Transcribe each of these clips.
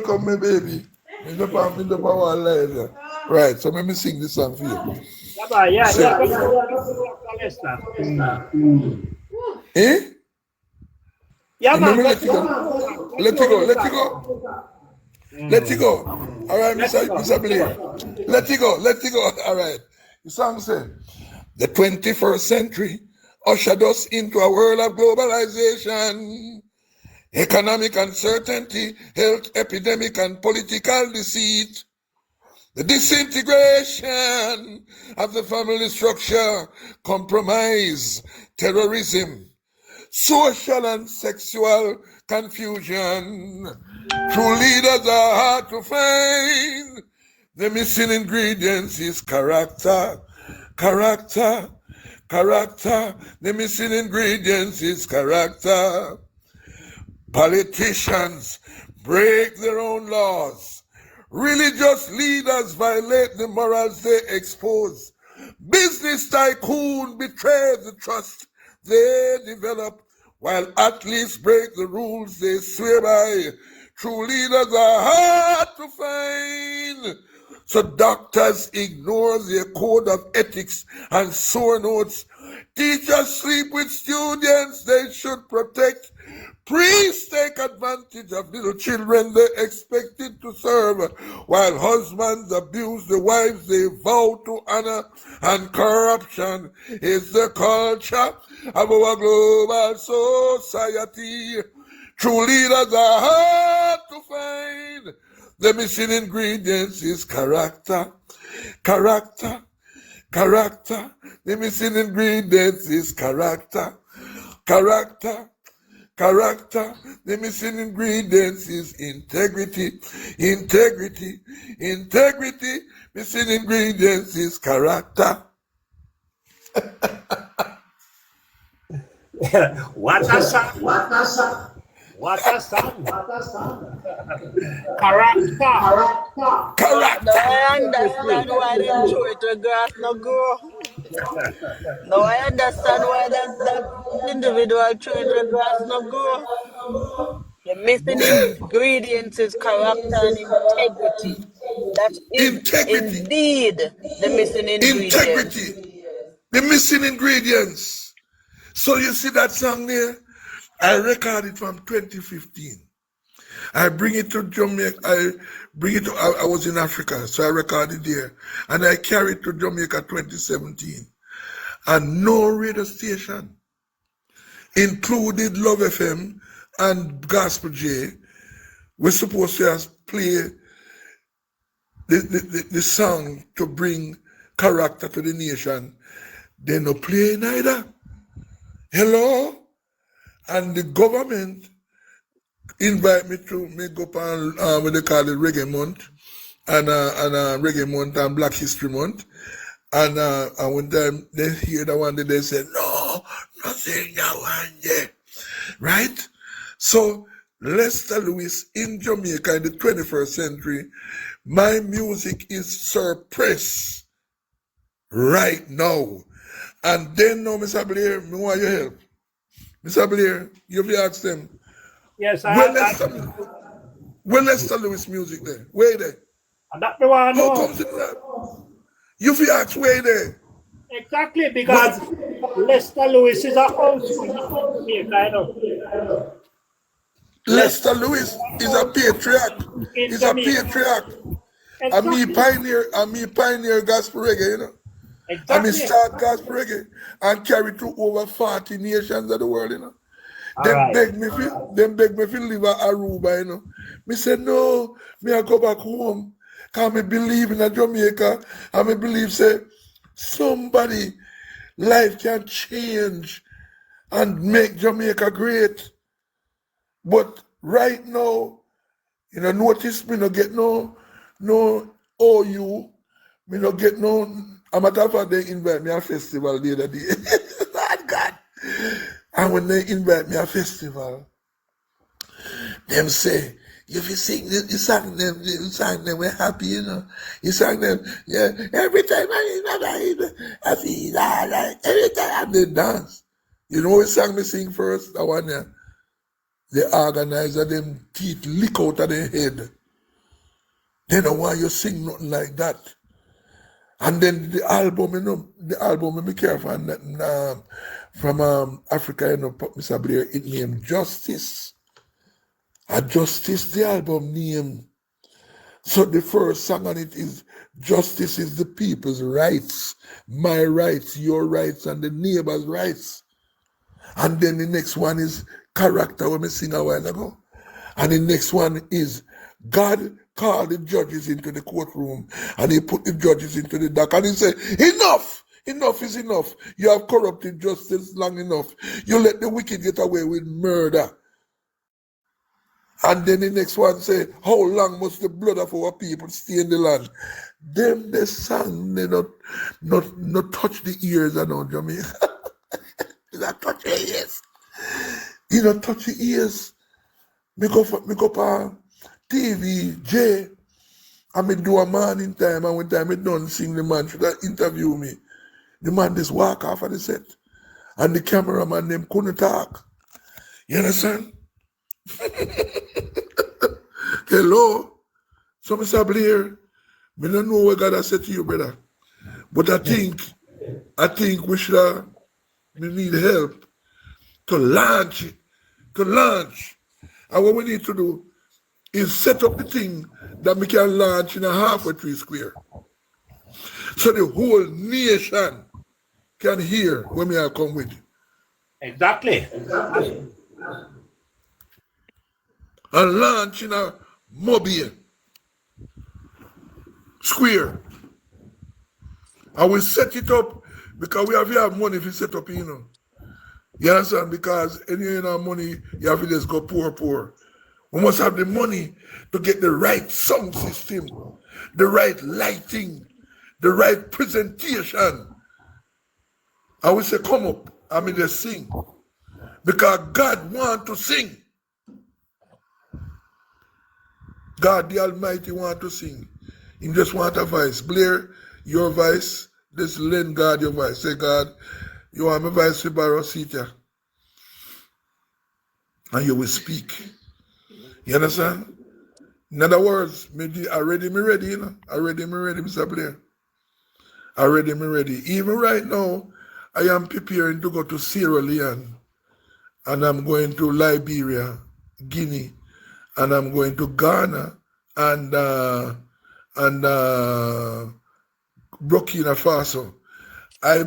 welcome my baby. Me the power live. Right, so let me sing this song for you. Yeah, Say, eh? yeah, Let man, me go let you through. go. Go Let you through go. with Let the you song. go. Let you go. All right, Let it Mr. go. Blair. Let you go. Let you go. All right. The song says, the 21st century ushered us into a world of globalization, economic uncertainty, health epidemic, and political deceit. The disintegration of the family structure, compromise, terrorism, social and sexual confusion. True leaders are hard to find. The missing ingredients is character, character, character. The missing ingredients is character. Politicians break their own laws. Religious leaders violate the morals they expose. Business tycoon betray the trust they develop, while athletes break the rules they swear by. True leaders are hard to find. So doctors ignore their code of ethics and sore notes. Teachers sleep with students they should protect. Priests take advantage of little children they expected to serve, while husbands abuse the wives they vow to honor, and corruption is the culture of our global society. True leaders are hard to find. The missing ingredients is character, character, character. The missing ingredients is character, character, character. The missing ingredients is integrity, integrity, integrity. Missing ingredients is character. What a song. What a song. What a song. Character. Now Character. I understand why them throw it to grass no grow. Now I understand why that individual throw it to grass no grow. The missing ingredients is character and integrity. That is Integrity, indeed the missing ingredients. integrity. The missing ingredients. So you see that song there? I recorded from 2015. I bring it to Jamaica. I was in Africa, so I recorded there. And I carried to Jamaica 2017. And no radio station, included Love FM and Gospel J, were supposed to play the song to bring character to the nation. They no play neither. Hello? And the government invite me to make up on what they call it Reggae Month and Reggae Month and Black History Month. And when they hear that one, they say, no, nothing that one there. Right? So Lester Lewis in Jamaica in the 21st century, my music is suppressed right now. And then now, Mr. Blair, me want your help. Mr. Blair, you have to ask them. Yes, Where Lester Lewis music there? Where there? that me want to How know. comes it that? You have to ask where there? Exactly, because Lester Lewis is a house in Jamaica, Lester Lewis is a patriarch. in He's a Jamaica. patriarch. And me Exactly. pioneer gospel reggae, you know. And me Exactly. start gospel reggae and carry to over 40 nations of the world, you know. All Them right. beg me to live at Aruba, you know. Me say no, me I go back home. Cause me believe in a Jamaica and me believe say somebody life can change and make Jamaica great. But right now, you know, notice me no get no OU, me no get no. A matter of fact, they invite me a festival the other day. Lord God. And when they invite me a festival, them say, if you sing you sang them, we're happy, you know. You sang them, yeah, every time I feel like every time they dance. You know what song me sing first? That one, yeah. The organizer, them teeth lick out of their head. They don't want you sing nothing like that. And then the album, me care from Africa, Mr. Blair, it named Justice. And Justice, the album name. So the first song on it is Justice is the people's rights, my rights, your rights, and the neighbor's rights. And then the next one is Character, when we sing a while ago. And the next one is God called the judges into the courtroom and he put the judges into the dock and he said, enough! Enough is enough. You have corrupted justice long enough. You let the wicked get away with murder. And then the next one say, how long must the blood of our people stay in the land? Them the song, they not touch the ears and all, Jamaica. That touch the ears. You don't touch the ears. Me go for TV, J, and me do a man in time, and when time me done sing, the man should have interview me. The man just walk off of the set. And the cameraman them couldn't talk. You understand? Hello? So Mr. Blair, me don't know what God has said to you, brother. But I think we should we need help to launch it. To launch. And what we need to do is set up the thing that we can launch in a halfway tree square. So the whole nation can hear when we are come with it. Exactly. And launch in a mobile square. And we set it up because we have money if we set up, you know. You understand? Because any money, you have to just go poor. We must have the money to get the right sound system, the right lighting, the right presentation. I will say, come up, I mean, just sing. Because God wants to sing. God the Almighty wants to sing. He just wants a voice. Blair, your voice, just lend God your voice. Say, God, you want my voice to borrow seat here. And you will speak. You understand? In other words, already me ready, you know. Already me ready, Mr. Blair. Already me ready. Even right now, I am preparing to go to Sierra Leone. And I'm going to Liberia, Guinea, and I'm going to Ghana and Burkina Faso. I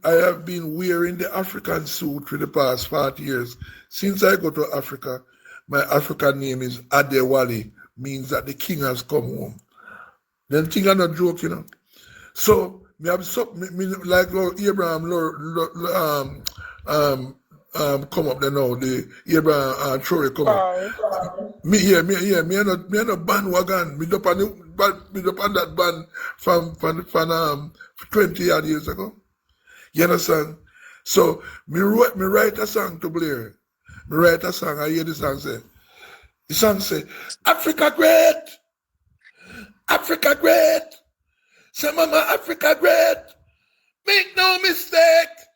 have been wearing the African suit for the past 40 years. Since I go to Africa, my African name is Adewale, means that the king has come home. Then thing are not joke, you know. So me have like Abraham come up there now, the Abraham Troy come up. Me not bandwagon. Me up on that band from 20 odd years ago. You understand? So me write a song to Blair. Me write a song, I hear the song say. The song say, Africa great! Africa great! Say mama Africa great! Make no mistake!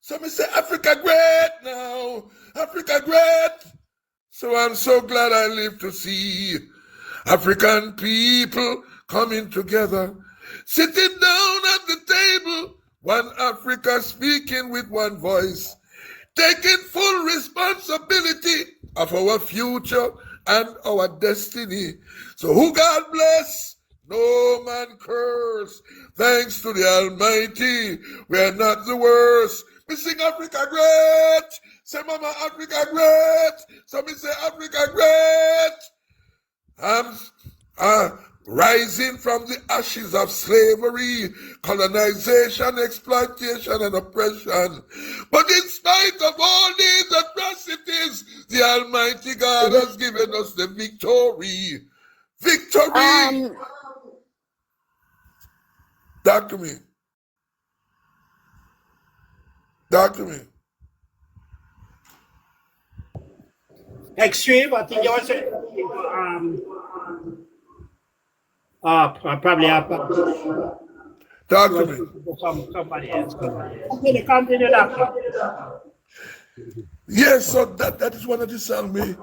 So me say Africa great now! Africa great! So I'm so glad I live to see African people coming together, sitting down at the table, one Africa speaking with one voice, taking full responsibility of our future and our destiny. So who God bless, no man curse. Thanks to the Almighty, we are not the worst. We sing Africa great. Say mama Africa great. So me say Africa great. I'm rising from the ashes of slavery, colonization, exploitation, and oppression. But in spite of all these atrocities, the Almighty God has given us the victory. Victory! Talk to me. Talk to me. Extreme, I think you were saying. Probably have Talk to me. Somebody else. Continue, doctor. Yes, so that is one of the songs me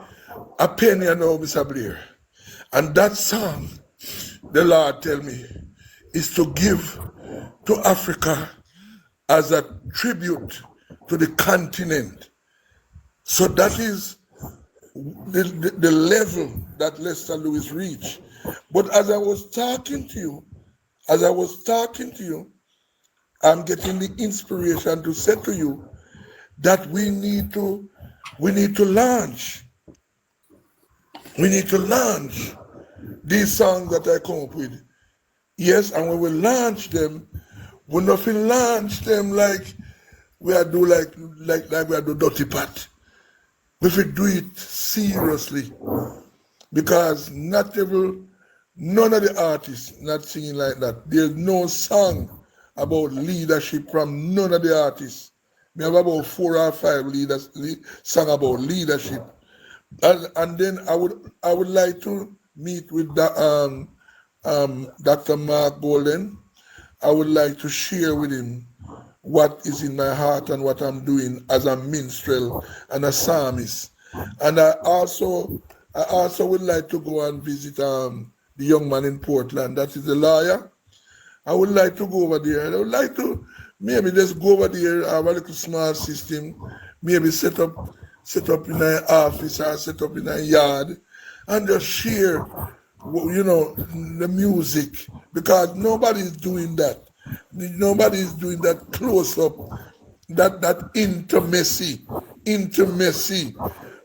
a penny I know, Mr. Blair. And that song the Lord tell me, is to give to Africa as a tribute to the continent. So that is the level that Lester Lewis reached. But as I was talking to you, I'm getting the inspiration to say to you that we need to launch. We need to launch these songs that I come up with. Yes, and when we launch them, we're not going to launch them like we are do like we are do dirty pat. We should do it seriously, because none of the artists not singing like that. There's no song about leadership from none of the artists. We have about 4 or 5 song about leadership, and then I would like to meet with Dr. Mark Bolden. I would like to share with him what is in my heart and what I'm doing as a minstrel and a psalmist. And I also would like to go and visit the young man in Portland. That is the lawyer. I would like to go over there. And I would like to maybe just go over there, have a little small system, maybe set up in an office or set up in a yard, and just share, the music, because nobody is doing that. Nobody is doing that close up, that intimacy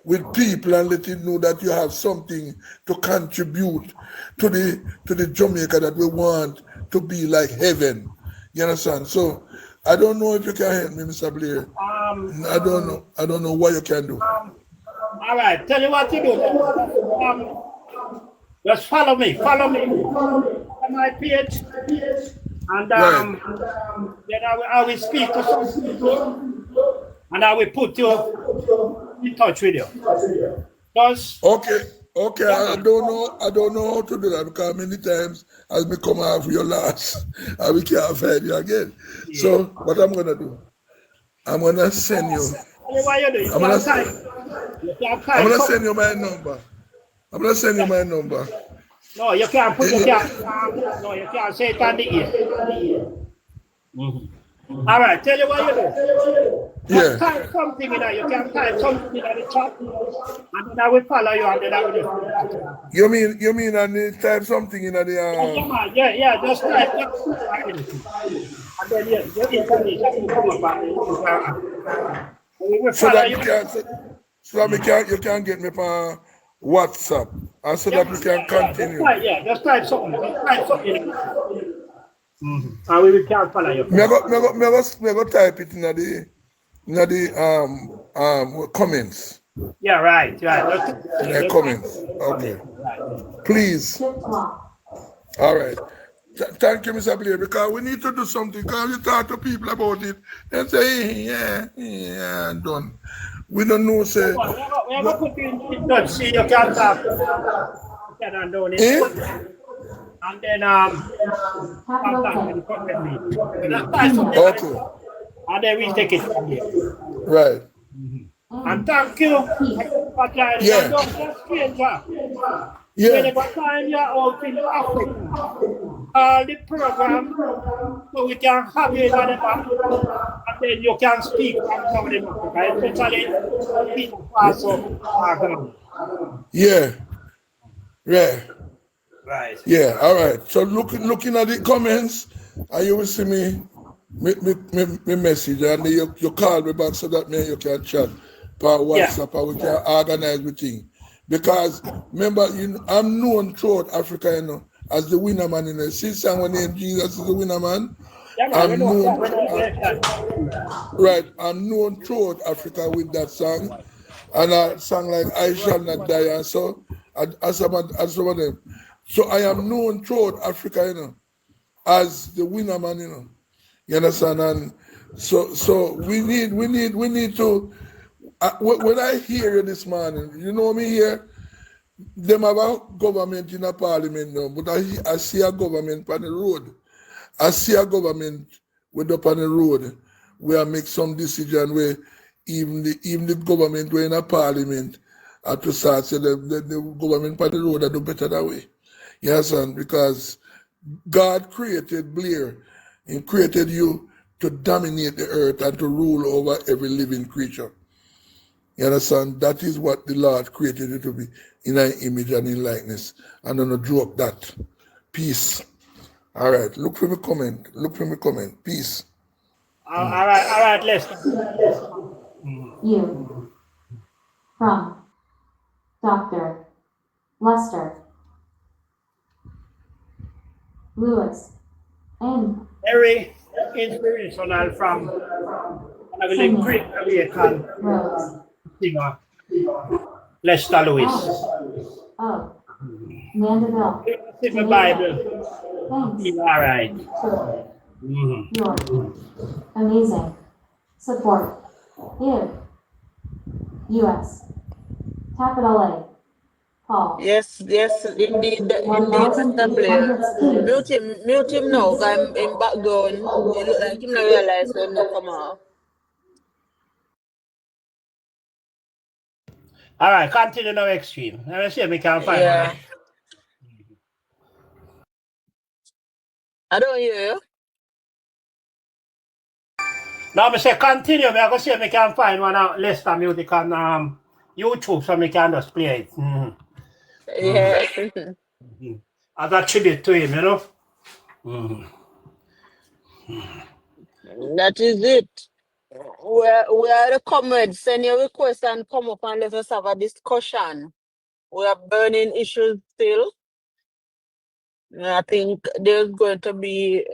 with people, and let you know that you have something to contribute to the Jamaica that we want to be like heaven. You understand? So I don't know if you can help me, Mr. Blair. I don't know what you can do. All right, tell you what to do. Just follow me on my page, and then I will speak to some people, and I will put you in touch with you. Because okay, I don't know how to do that, because many times as we come out for your last, and we can't find you again. Yeah. So what I'm gonna do, I'm gonna send you. I'm gonna send you my number. No, you can't put you can't say it on the ear. All right, tell you what you do. Just type something in there. You can type something in the chat, and then I will follow you, and then I will do. You mean and type something in the Yeah, just type something. And then your information will come up, and we will follow you. So that you can get me for WhatsApp, and so that we can continue. Just type something. And we can follow you. Me go type it in the comments. Yeah, right. In the comments. Okay. Please. All right. Thank you, Mr. Blair, because we need to do something. Because you talk to people about it, and say, yeah, done. We don't know, say. We have to put you in touch, see you can talk. And then contact me. Okay. And then we take it from here. Right. And thank you for joining. Yeah. Don't be a stranger. Yeah. Whenever time you're out in Africa, all the program, so we can have you in the back, and then you can speak from some of the Africa, especially people pass up. Yeah. Right. Yeah, all right. So looking at the comments, and you will see me message, and then you call me back so that you can chat per WhatsApp, and we can organize everything. Because remember, I'm known throughout Africa, as the winner man. See, song named Jesus is the winner man. I'm known throughout Africa with that song, and a song like I Shall Not Die, and so as some of them. So I am known throughout Africa, as the winner man, You understand? And so we need to. When I hear you this morning, you know me here. Them have a government in a parliament now, but I see a government on the road. I see a government up on the road where I make some decision where even the government were in a parliament to start say the government on the road I do better that way. You understand? Because God created Blair. He created you to dominate the earth and to rule over every living creature. You understand? That is what the Lord created you to be, in an image and in likeness. And I'm not joke that. Peace. All right. Look for me comment. Look for me comment. Peace. All right, Lester. You. From Dr. Lester Lewis and Very inspirational from one of the great Jamaican Rose singer, Lester Lewis. of Mandeville, In the Bible, thanks he's all right. for your amazing support. Give U.S. Capital A. Paul. Yes, indeed, Mr. Blair. 1,100 Mute him now, 'cause I'm in background. It look like him not realize when they come out. All right, continue now extreme. Let me see if we can find Yeah. one. I don't hear you. Now, I say continue. I'm going to see if we can find one out Lester music on YouTube so we can just play it. Yeah. As a tribute to him, you know. That is it. We are the comrades. Send your request and come up and let us have a discussion. We are burning issues still. I think there's going to be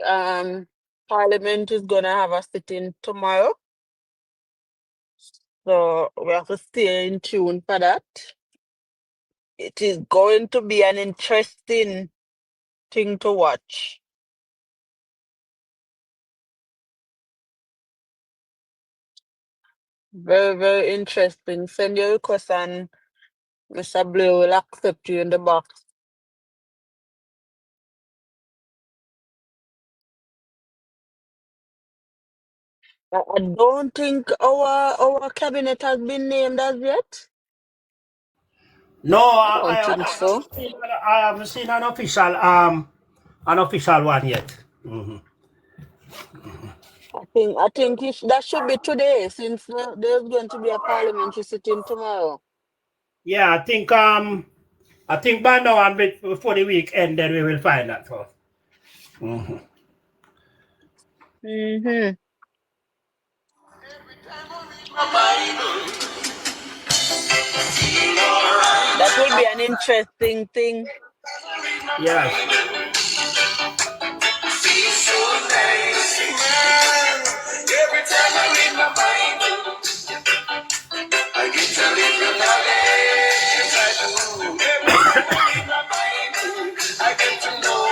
Parliament is gonna have a sitting tomorrow. So we have to stay in tune for that. It is going to be an interesting thing to watch. Very, very interesting. Send your request and Mr. Blair will accept you in the box. I don't think our cabinet has been named as yet. No, I don't think so. I haven't seen an official one yet. I think if that should be today, since there's going to be a parliamentary sitting tomorrow. Yeah, I think by now and before the weekend, then we will find that first. That will be an interesting thing. Yes. Every time I read my Bible, I get a little knowledge. Every time I read my Bible, I get to know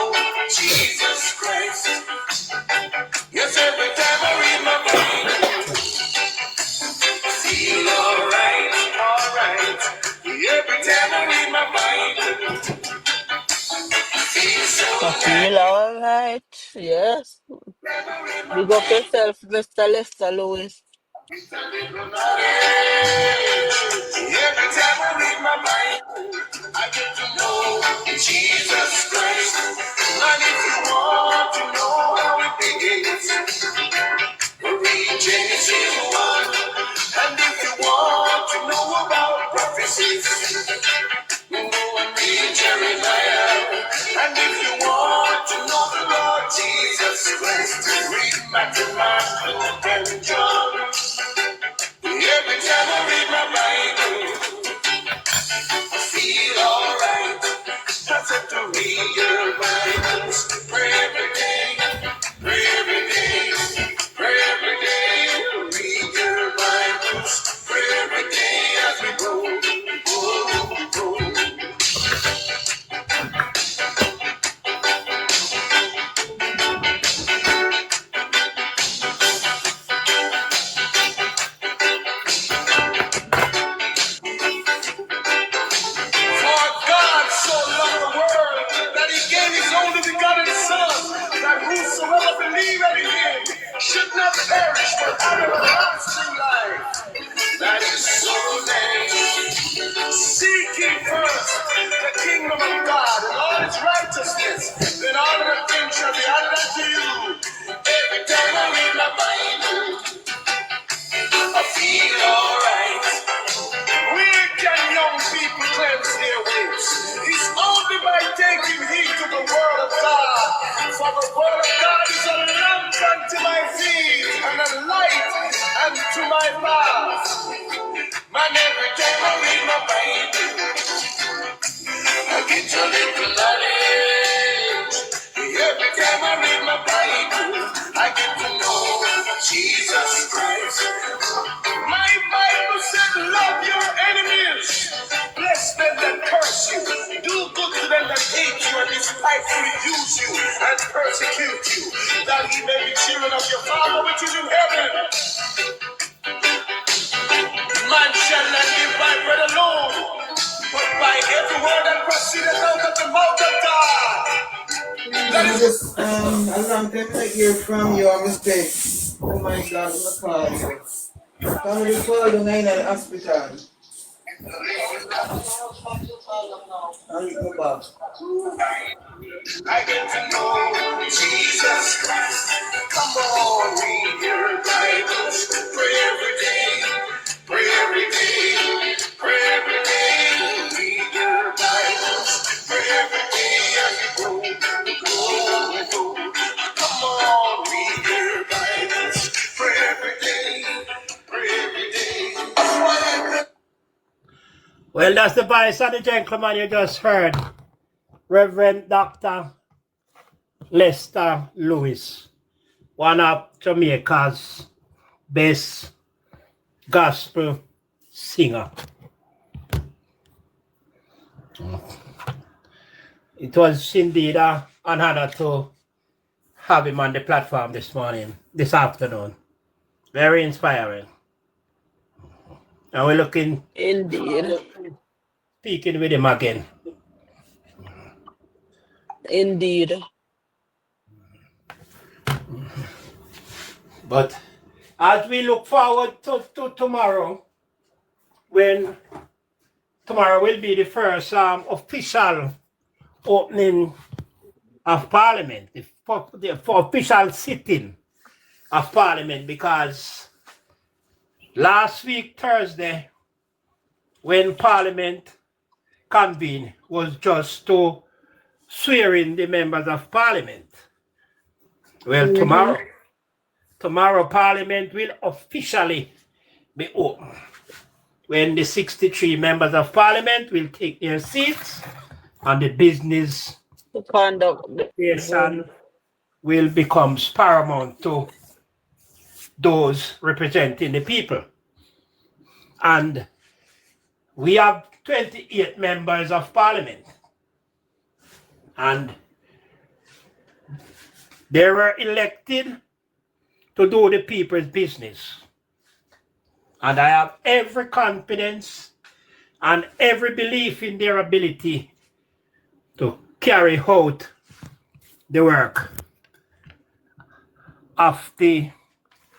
Jesus Christ. Yes, every time I read my Bible, feel alright, alright. Every time I read my Bible, feel so I feel all right. Yes. Big up yourself, Mr. Lester Lewis. Every time I read my Bible, I get to know Jesus Christ. And if you want to know how it begins, read Genesis 1. And if you want to know about prophecies, you go and read Jeremiah. And if you want to know the Lord Jesus Christ, read Matthew, Mark, Luke, and John. Every time I read my Bible, I feel alright. I said to read your Bibles, pray every day, pray every day, pray every day. Read your Bibles, pray every day as we go, go, go. For God so loved the world that he gave his only begotten Son, that whosoever believeth in him should not perish but have everlasting life. That is so nice. Seek ye first the kingdom of God and all his righteousness, then all of the things shall be added unto you. Every time I read my Bible, I feel alright. Where can young people cleanse their ways? It's only by taking heed to the word of God. For the word of God is a lamp unto my feet and a light unto my path. Man, every time I read my Bible, I get a little knowledge. Every time I read my Bible, I get to know Jesus Christ. My Bible said, love your enemies. Bless them that curse you. Do good to them that hate you and despitefully use you and persecute you, that ye may be children of your Father which is in heaven. Man shall not live by bread alone, but by every word that proceedeth out of the mouth of God. Just a long time I hear from your mistake. Oh my God, I'm gonna call you. Family fall down in the hospital. I'll go back. I get to know Jesus Christ. Come on, read your Bibles. Pray every day. Pray every day. Pray every day. Read your Bibles. Pray every day as you go. Come on, read your Bibles. Pray every day. Pray every day. Well, that's the voice of the gentleman you just heard, Reverend Dr. Lester Lewis, one of Jamaica's best gospel singer. It was indeed an honor to have him on the platform this afternoon. Very inspiring. And we're looking Indeed. speaking with him again. Indeed. But as we look forward to tomorrow, when tomorrow will be the first official opening of Parliament, for official sitting of Parliament, because last week, Thursday, when Parliament convened, was just to swear in the members of Parliament. Well, tomorrow Parliament will officially be open, when the 63 members of Parliament will take their seats and the business To conduct nation will become paramount to those representing the people. And we have 28 members of Parliament, and they were elected to do the people's business. And I have every confidence and every belief in their ability to carry out the work of the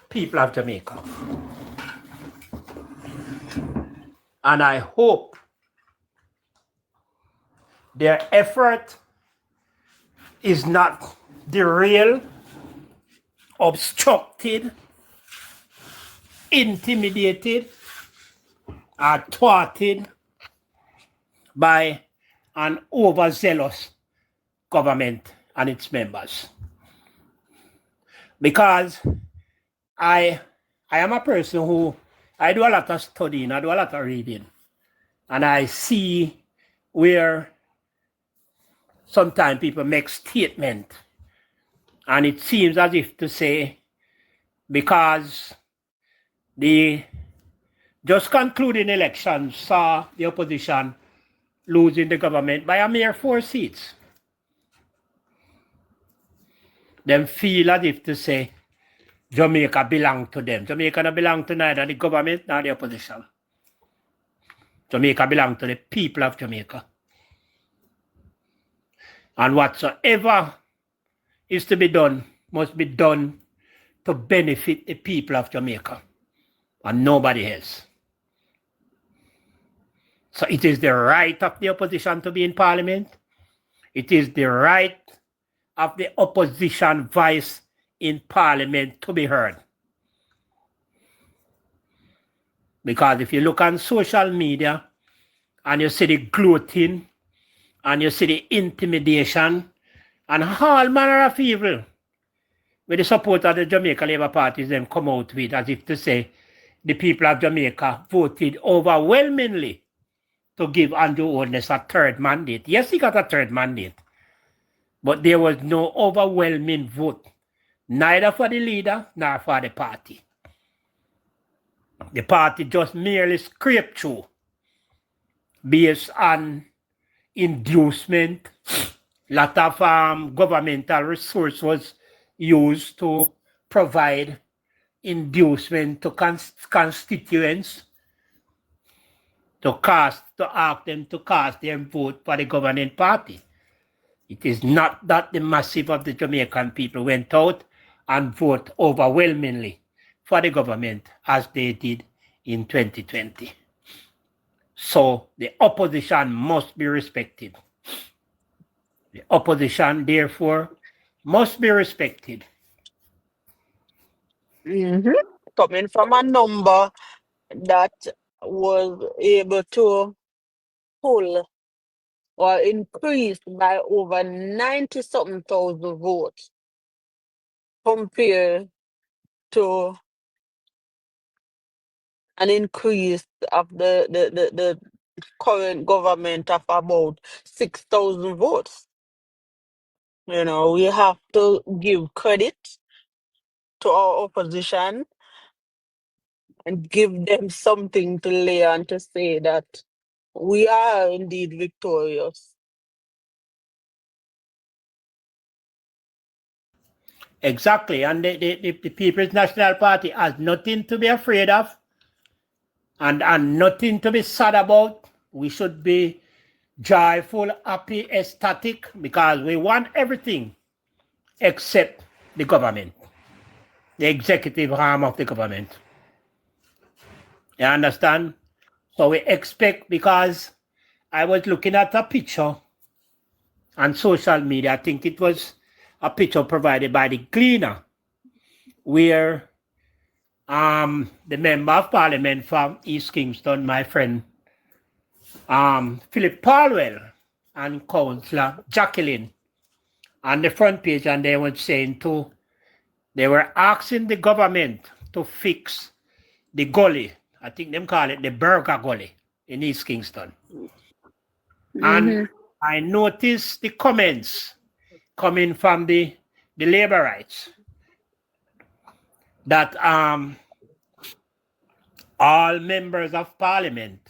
people of Jamaica. And I hope their effort is not derailed, obstructed, intimidated, or thwarted by an overzealous government and its members. Because I am a person who, I do a lot of studying, I do a lot of reading, and I see where sometimes people make statements, and it seems as if to say, because the just concluding elections saw the opposition losing the government by a mere 4 seats, them feel as if to say Jamaica belong to them. Jamaica don't belong to neither the government nor the opposition. Jamaica belong to the people of Jamaica. And whatsoever is to be done must be done to benefit the people of Jamaica and nobody else. So it is the right of the opposition to be in Parliament. It is the right of the opposition voice in parliament to be heard. Because if you look on social media and you see the gloating and you see the intimidation and all manner of evil with the support of the Jamaica Labour Party, then come out with as if to say the people of Jamaica voted overwhelmingly to give Andrew Holness a third mandate. Yes, he got a third mandate, but there was no overwhelming vote, neither for the leader nor for the party. The party just merely scraped through based on inducement. Lot of governmental resource was used to provide inducement to constituents to ask them to cast their vote for the governing party. It is not that the massive of the Jamaican people went out and voted overwhelmingly for the government as they did in 2020. So the opposition must be respected. The opposition, therefore, must be respected. Coming from a number that was able to pull or increase by over 90-something thousand votes compared to an increase of the current government of about 6,000 votes. You know, we have to give credit to our opposition and give them something to lay on to say that we are indeed victorious. Exactly, and the People's National Party has nothing to be afraid of and nothing to be sad about. We should be joyful, happy, ecstatic, because we want everything except the government, the executive arm of the government. You understand? So we expect, because I was looking at a picture on social media, I think it was a picture provided by the Gleaner, where the member of parliament from East Kingston, my friend Philip Palwell, and Councillor Jacqueline on the front page, and they were saying they were asking the government to fix the gully. I think them call it the Burger Gully in East Kingston. And I noticed the comments coming from the Labourites that all members of parliament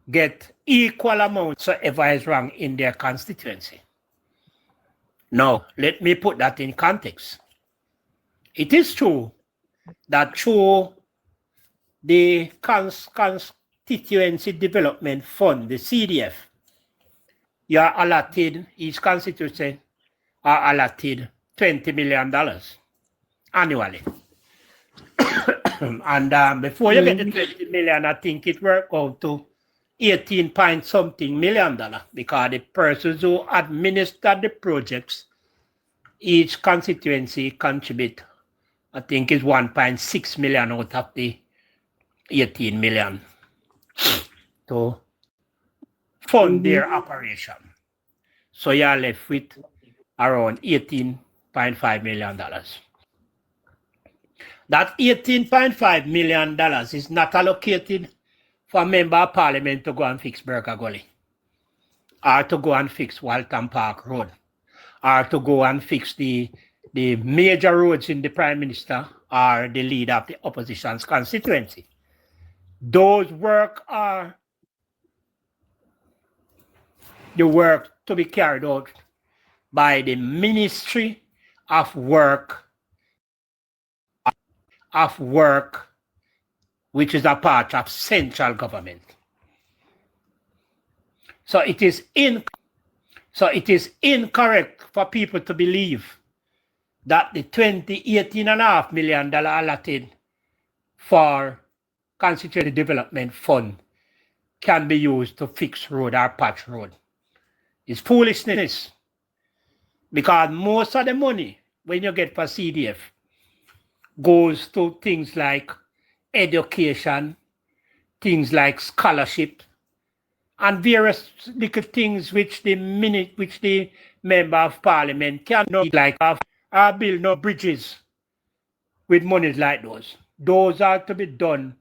get equal amounts whatsoever is wrong in their constituency. Now, let me put that in context. It is true that through the Constituency Development Fund, the CDF, you are allotted, each constituency are allotted $20 million annually. And before you get the 20 million, I think it worked out to 18 point something million dollars, because the persons who administer the projects, each constituency contribute, I think is 1.6 million out of the 18 million to fund their operation. So you're left with around $18.5 million. That $18.5 million is not allocated for a member of parliament to go and fix Burger Gully, or to go and fix Walton Park Road, or to go and fix the major roads in the Prime Minister or the leader of the opposition's constituency. Those work are the work to be carried out by the Ministry of Work, which is a part of central government. So it is incorrect for people to believe that the $18.5 million allotted for Constituency Development Fund can be used to fix road or patch road. It's foolishness. Because most of the money when you get for CDF goes to things like education, things like scholarship, and various little things which the member of parliament cannot, like build no bridges with monies like those. Those are to be done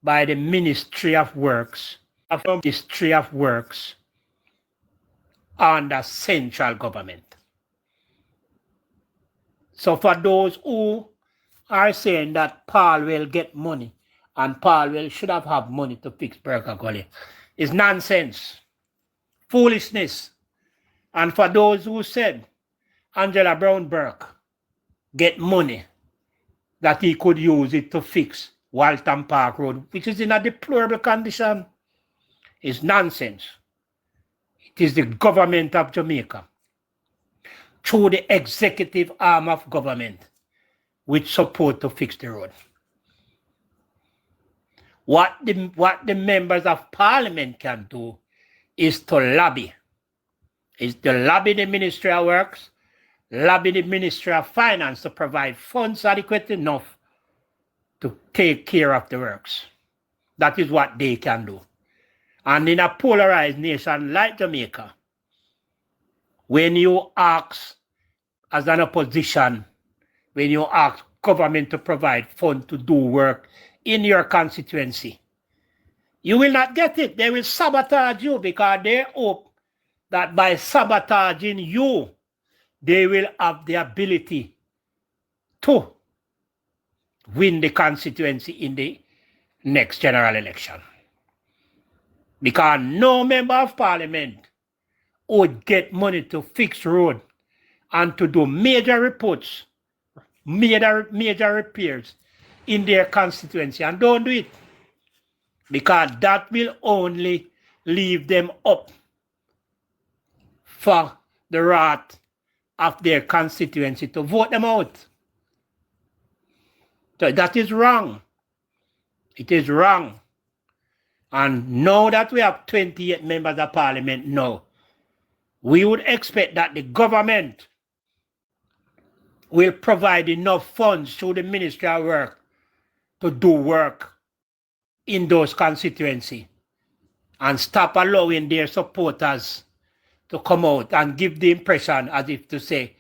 by the Ministry of Works, and the central government. So for those who are saying that Paul will get money and Paul will should have money to fix Burger Gully, it's nonsense, foolishness. And for those who said Angela Brown Burke get money that he could use it to fix Walton Park Road, which is in a deplorable condition, is nonsense. It is the government of Jamaica, through the executive arm of government, which support to fix the road. What the members of parliament can do is to lobby. Is to lobby the Ministry of Works, lobby the Ministry of Finance to provide funds adequate enough to take care of the works. That is what they can do. And in a polarized nation like Jamaica, when you ask as an opposition, when you ask government to provide funds to do work in your constituency, you will not get it. They will sabotage you because they hope that by sabotaging you, they will have the ability to win the constituency in the next general election. Because no member of parliament would get money to fix road and to do major reports, major repairs in their constituency, and don't do it. Because that will only leave them up for the wrath of their constituency to vote them out. So that is wrong. It is wrong. And now that we have 28 members of parliament now, we would expect that the government will provide enough funds through the Ministry of Work to do work in those constituencies and stop allowing their supporters to come out and give the impression as if to say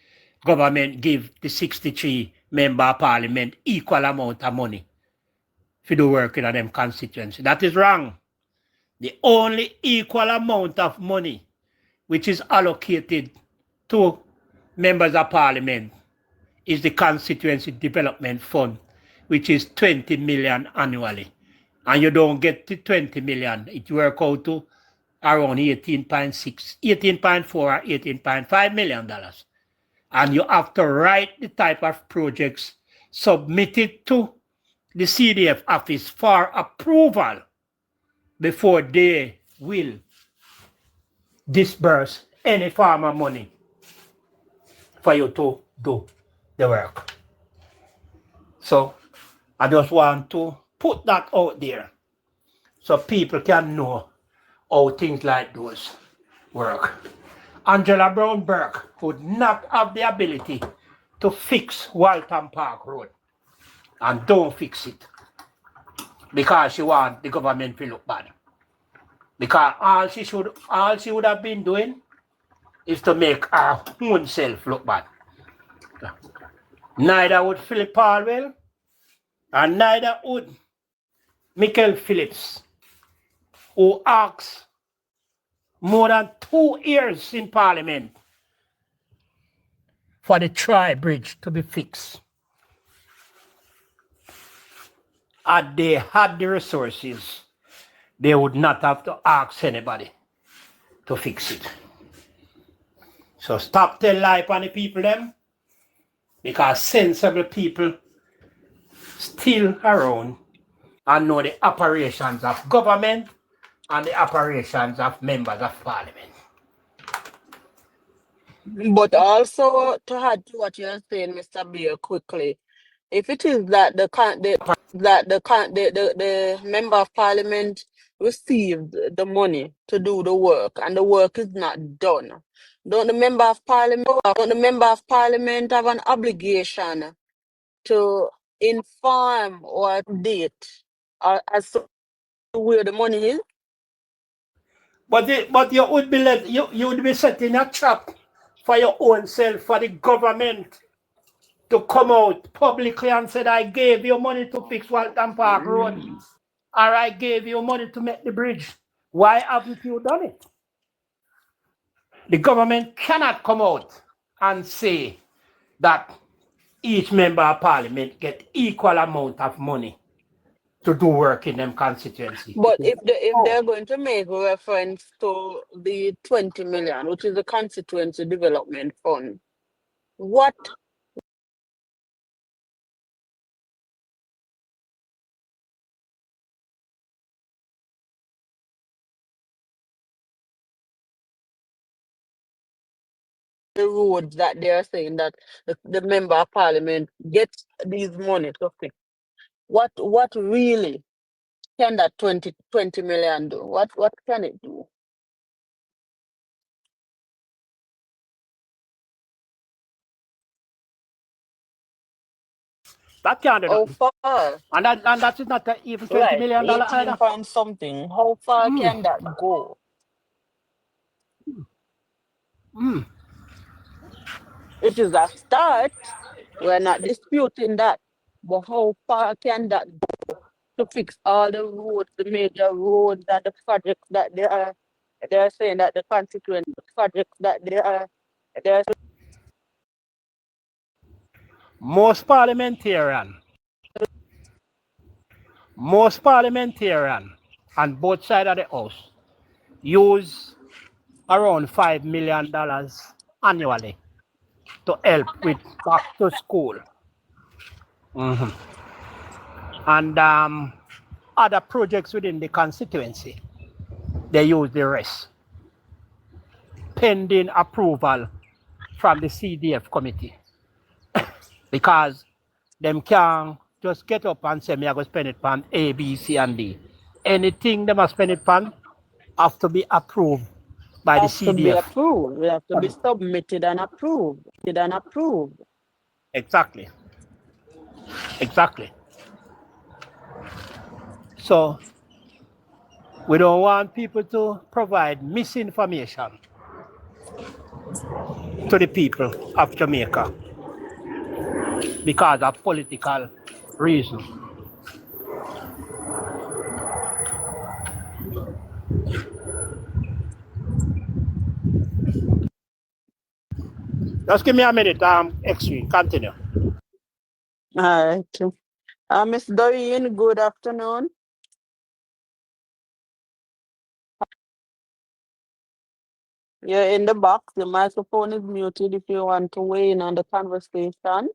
government give the 63 member of parliament equal amount of money to do work in them constituency. That is wrong. The only equal amount of money which is allocated to members of parliament is the Constituency Development Fund, which is 20 million annually. And you don't get the 20 million. It works out to around 18.6, 18.4 or 18.5 million dollars. And you have to write the type of projects submitted to the CDF office for approval before they will disburse any form of money for you to do the work. So I just want to put that out there so people can know how things like those work. Angela Brown Burke would not have the ability to fix Walton Park Road, and don't fix it because she wants the government to look bad. Because all she would have been doing is to make her own self look bad. Neither would Philip Palwell, and neither would Michael Phillips, who asked more than 2 years in Parliament for the Tri-Bridge to be fixed. Had they had the resources, they would not have to ask anybody to fix it. So stop telling lie on the people them, because sensible people still around and know the operations of government and the operations of members of parliament. But also to add to what you're saying, Mr. Beer, quickly, if it is that the member of parliament received the money to do the work and the work is not done, don't the member of parliament have an obligation to inform or update as to where the money is? But you would be you would be setting a trap for your own self, for the government to come out publicly and say, I gave you money to fix Walton Park Road, or I gave you money to make the bridge. Why haven't you done it? The government cannot come out and say that each member of parliament get equal amount of money to do work in them constituency. But if they're going to make reference to the 20 million, which is the constituency development fund, what the roads that they are saying that the member of parliament gets these money to fix? What really can that 20 million do? What can it do? That can't do How nothing. far? And that is not even $20 Right, million 18 either. point something. How far can that go? It is a start. We're not disputing that. But how far can that go to fix all the roads, the major roads and the projects that they're saying that the constituent projects that they're Most parliamentarian on both sides of the house use around $5 million annually to help with back to school. And other projects within the constituency, they use the rest, pending approval from the CDF committee. Because them can't just get up and say, me I go spend it on A, B, C, and D. Anything they must spend it on have to be approved by the have to be CDF. approved. They have to be submitted and approved. Exactly. So we don't want people to provide misinformation to the people of Jamaica because of political reasons. Just give me a minute, X-Ray, continue. All right. Miss Doreen, good afternoon. You're in the box. The microphone is muted if you want to weigh in on the conversation.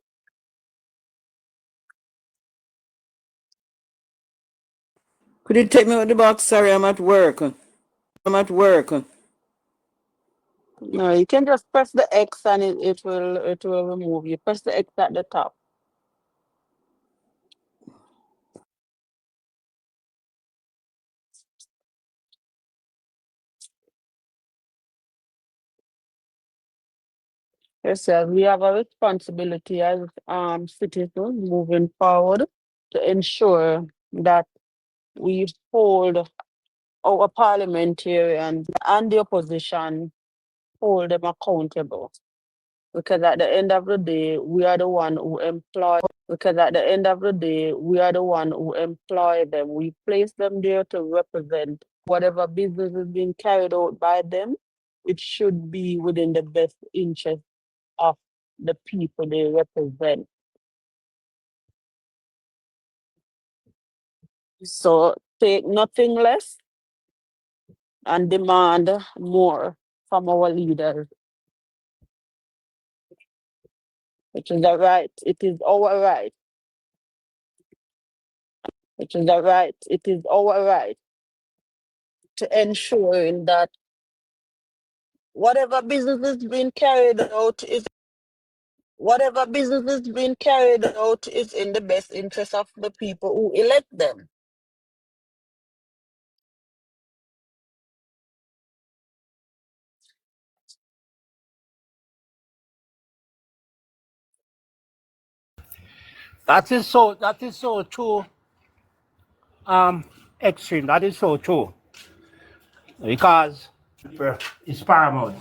Could you take me out the box? Sorry, I'm at work. No, you can just press the X and it will remove you. Press the X at the top. Yes, sir. We have a responsibility as citizens moving forward to ensure that we hold our parliamentarians and the opposition, hold them accountable. Because at the end of the day, we are the one who employ them. We place them there to represent whatever business is being carried out by them. It should be within the best interest of the people they represent. So take nothing less and demand more from our leaders. Which is the right. It is our right. Which is the right. It is our right to ensuring that whatever business is being carried out is in the best interest of the people who elect them. That is so true, extreme. That is so true. Because it's paramount.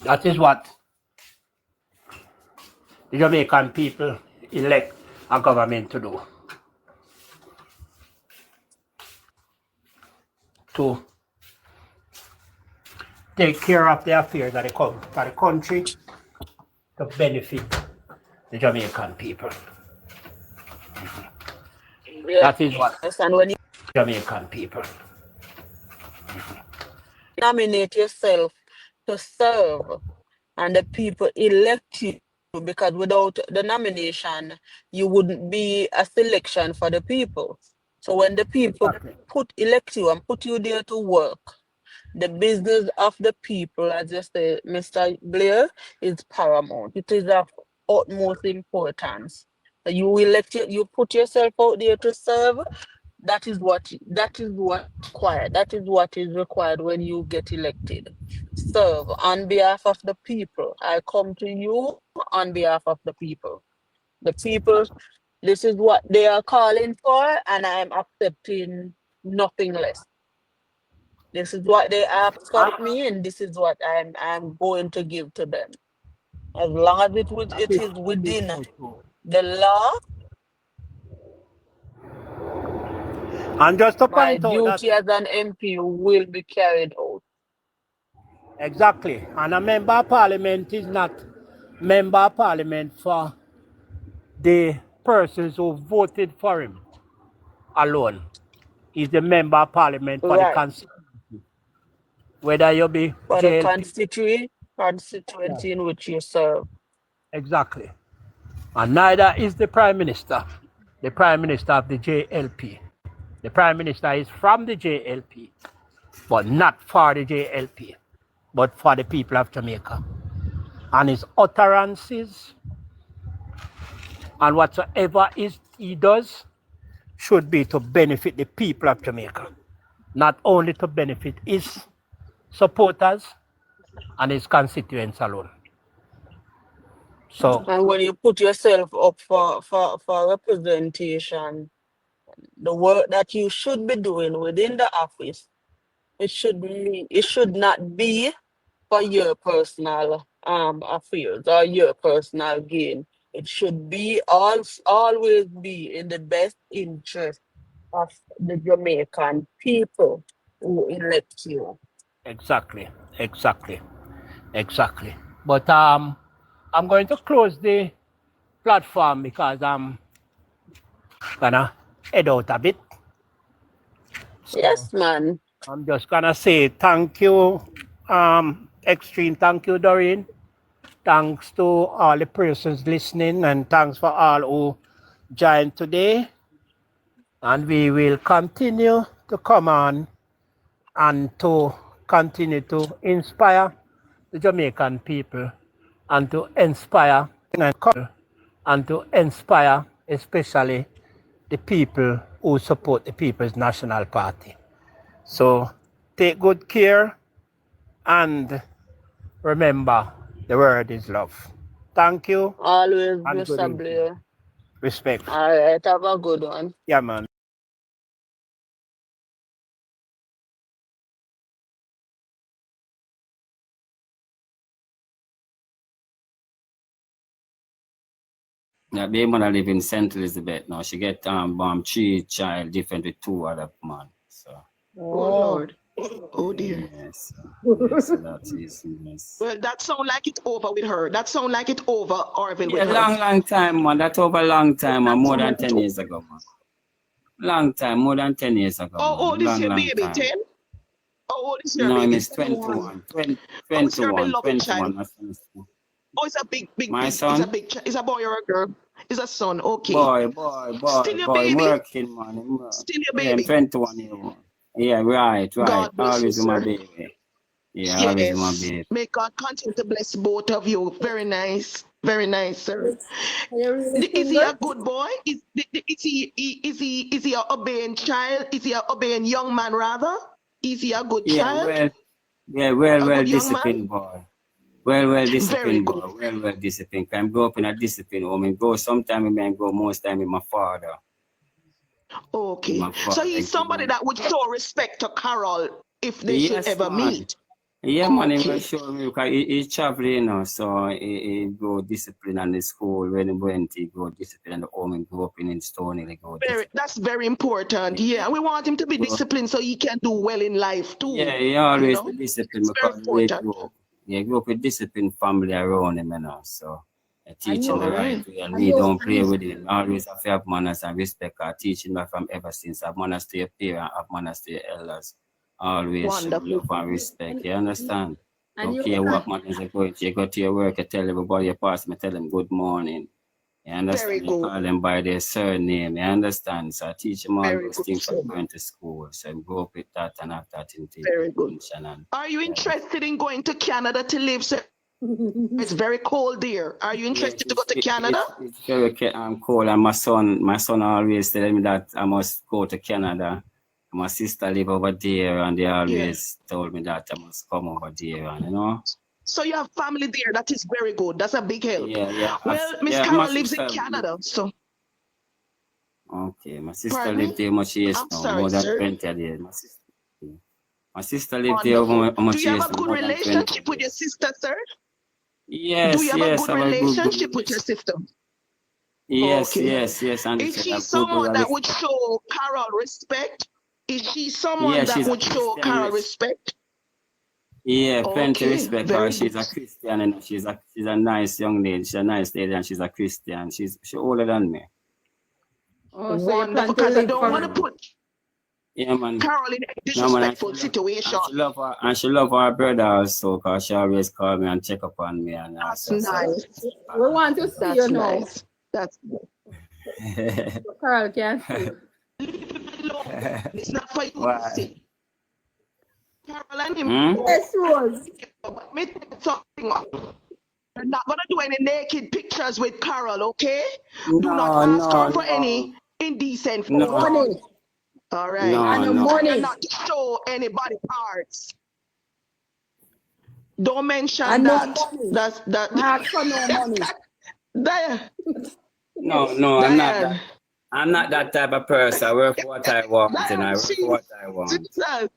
That is what the Jamaican people elect a government to do. To take care of the affairs of the country to benefit the Jamaican people. That is what Yes, and when you Jamaican people. nominate yourself to serve and the people elect you, because without the nomination, you wouldn't be a selection for the people. So when the people elect you and put you there to work, the business of the people, as you say, Mr. Blair, is paramount. It is of utmost importance. So you elect you put yourself out there to serve. That is what required. That is what is required when you get elected. Serve on behalf of the people. I come to you on behalf of the people. The people, this is what they are calling for, and I am accepting nothing less. This is what they ask of me, and this is what I'm going to give to them. As long as it is within the law, And just to my point out that duty as an MP will be carried out. exactly, and a member of parliament is not member of parliament for the persons who voted for him alone. He's the member of parliament for the Right. constituency. Whether you be For the JLP. constituency in which you serve. Exactly. And neither is the Prime Minister of the JLP. The Prime Minister is from the JLP, but not for the JLP, but for the people of Jamaica. And his utterances and whatsoever he does should be to benefit the people of Jamaica, not only to benefit his supporters and his constituents alone. So, And when you put yourself up for representation, the work that you should be doing within the office, it should not be for your personal affairs or your personal gain. It should be always be in the best interest of the Jamaican people who elect you. exactly. But I'm going to close the platform because I'm gonna head out a bit. So Yes, man. I'm just gonna say thank you, Extreme. Thank you, Doreen. Thanks to all the persons listening, and thanks for all who joined today. And we will continue to come on and to continue to inspire the Jamaican people and to inspire especially the people who support the People's National Party. So take good care and remember the word is love. Thank you. Always, And good Mr. evening. Blair. Respect. All right, have a good one. Yeah, man. Yeah, baby mother live in St. Elizabeth now. She get born 3 child different with 2 other man. So Oh Lord. Oh dear. yes, yes, that is yes. Well, that sound like it's over with her. That sound like it's over, Orville, Yeah, with her. long time, man. That over long time, man. That More sound than like 10 years ago, man. Long time, more than 10 years ago, How man. old is your Long baby? time. 10? How old is your No, baby? Miss 21. 20, Oh, it's your 21, beloved child. 21. Oh, it's a big. My It's son? a big. It's a boy or a girl? It's a son. Okay. Boy. Still your baby? Working, man. Still your Yeah, I'm baby. 21 years old. Yeah, right. God bless you, Always with my sir. baby. Yeah, always with my Yes. baby. May God continue to bless both of you. Very nice. Very nice, sir. Is he a good boy? Is he a obeying child? Is he a obeying young man rather? Is he a good Yeah, child? well A good young man? disciplined boy. Well Very disciplined, good. bro. Well disciplined. I grow up in a disciplined home. I go sometime I may go most time with my father. With Okay. my So father. he's somebody that would show respect to Carol if they should Yes, ever man. meet. Yeah, man, he will Okay. show me because he traveling, you know, so he go discipline on the school when he went, he go discipline on the home and grew up in Stony, he go discipline. That's very important. Yeah. And we want him to be Bro, disciplined so he can do well in life too. yeah, he You always know, be disciplined it's very because he important. grew up. Yeah, he grew up with disciplined family around him, you know, so I teach him the All right right. way and me don't play with him. I always have to have manners and respect. I teach him that from ever since. Have manners to your parents, have manners to your elders. Always show Wonderful. love and respect. You understand? And Don't you care what manners you go to. You go to your work, you tell everybody you pass me, tell them good morning. You Very understand? You good. call them by their surname. You understand? So I teach them all Very those good, things sir. from going to school. So I grow up with that and have that Very good. intention. And Are you yeah. interested in going to Canada to live, sir? It's very cold there. Are you Yes, interested to go to Canada? it's very cold, and my son always telling me that I must go to Canada. My sister live over there, and they always told me that I must come over there, and you know. So you have family there. That is very good. That's a big help. Yeah. Well, Miss Yeah, Carol my lives in sister. Canada, so Okay, my sister pardon lived me? there much years I'm now, sorry, more than sir. 20 years. My sister lived there over Wonderful. much Do you years have a now, good more than 20 relationship with your years. sister, sir? Do Yes, you have a good I have a good relationship with your sister? Yes, Okay. and Is it's she a good someone that would respect. show Carol respect? Is she someone Yeah, that she's a would show Christian. Carol respect? Yeah, plenty Okay, respect very her. She's good. a Christian and she's a nice young lady. She's a nice lady and she's a Christian. She's older than me. Oh, so you plan Wonderful. to Because I live don't want to for put Yeah, man. Carol in a No, man, disrespectful situation. and she love her brother also because she always call me and check up on me and That's also. nice. we want to see That's you now. nice. That's So Carl can see. leave him alone. It's not for you to Why? see. Carol and him. Yes, Rose. But me tell you something. You're not gonna do any naked pictures with Carol, okay? Do not ask her for any indecent photos. Money. All right. And the money. And not to show any body parts. Don't mention And no that. money. That's that. Ask for no money. There. No, I'm not that. I'm not that type of person. I work for what I want and I work for what I want. Jesus.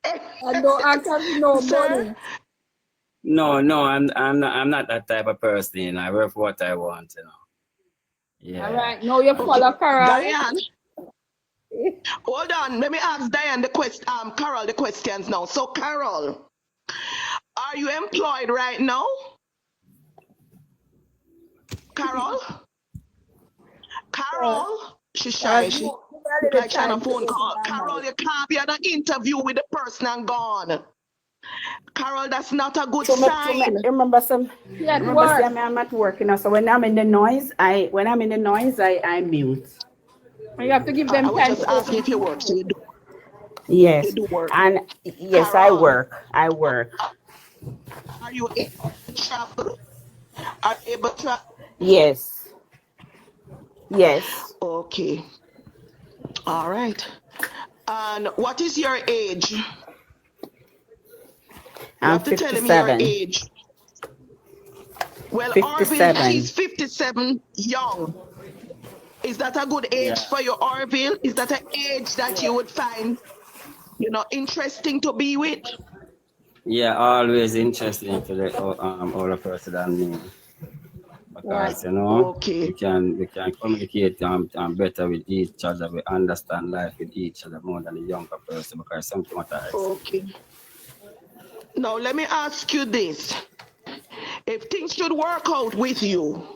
And don't ask for no money. No, I'm not that type of person. You know. I work for what I want, you know. Yeah. All right, now you follow Carol. Diane. Hold on. Let me ask Diane Carol the questions now. So Carol, are you employed right now? Carol? She's shy. She like on a phone call. Carol, you can't be on an interview with the person and gone. Carol, that's not a good sign. Remember I'm at work, you know. So when I'm in the noise, I mute. You have to give them I was just asking if you work, so you do. Yes. You do work. And yes, Carol, I work. Are you able to travel? Are you able to? Yes. Okay. All right. And what is your age? You I'm have to tell 57. me your age. Well, 57. Orville, she's 57 young. Is that a good age for you, Orville? Is that an age that you would find, interesting to be with? Yeah, always interesting to the older person than me. Because we can communicate better with each other. We understand life with each other more than the younger person because something what I Okay. Now let me ask you this. If things should work out with you,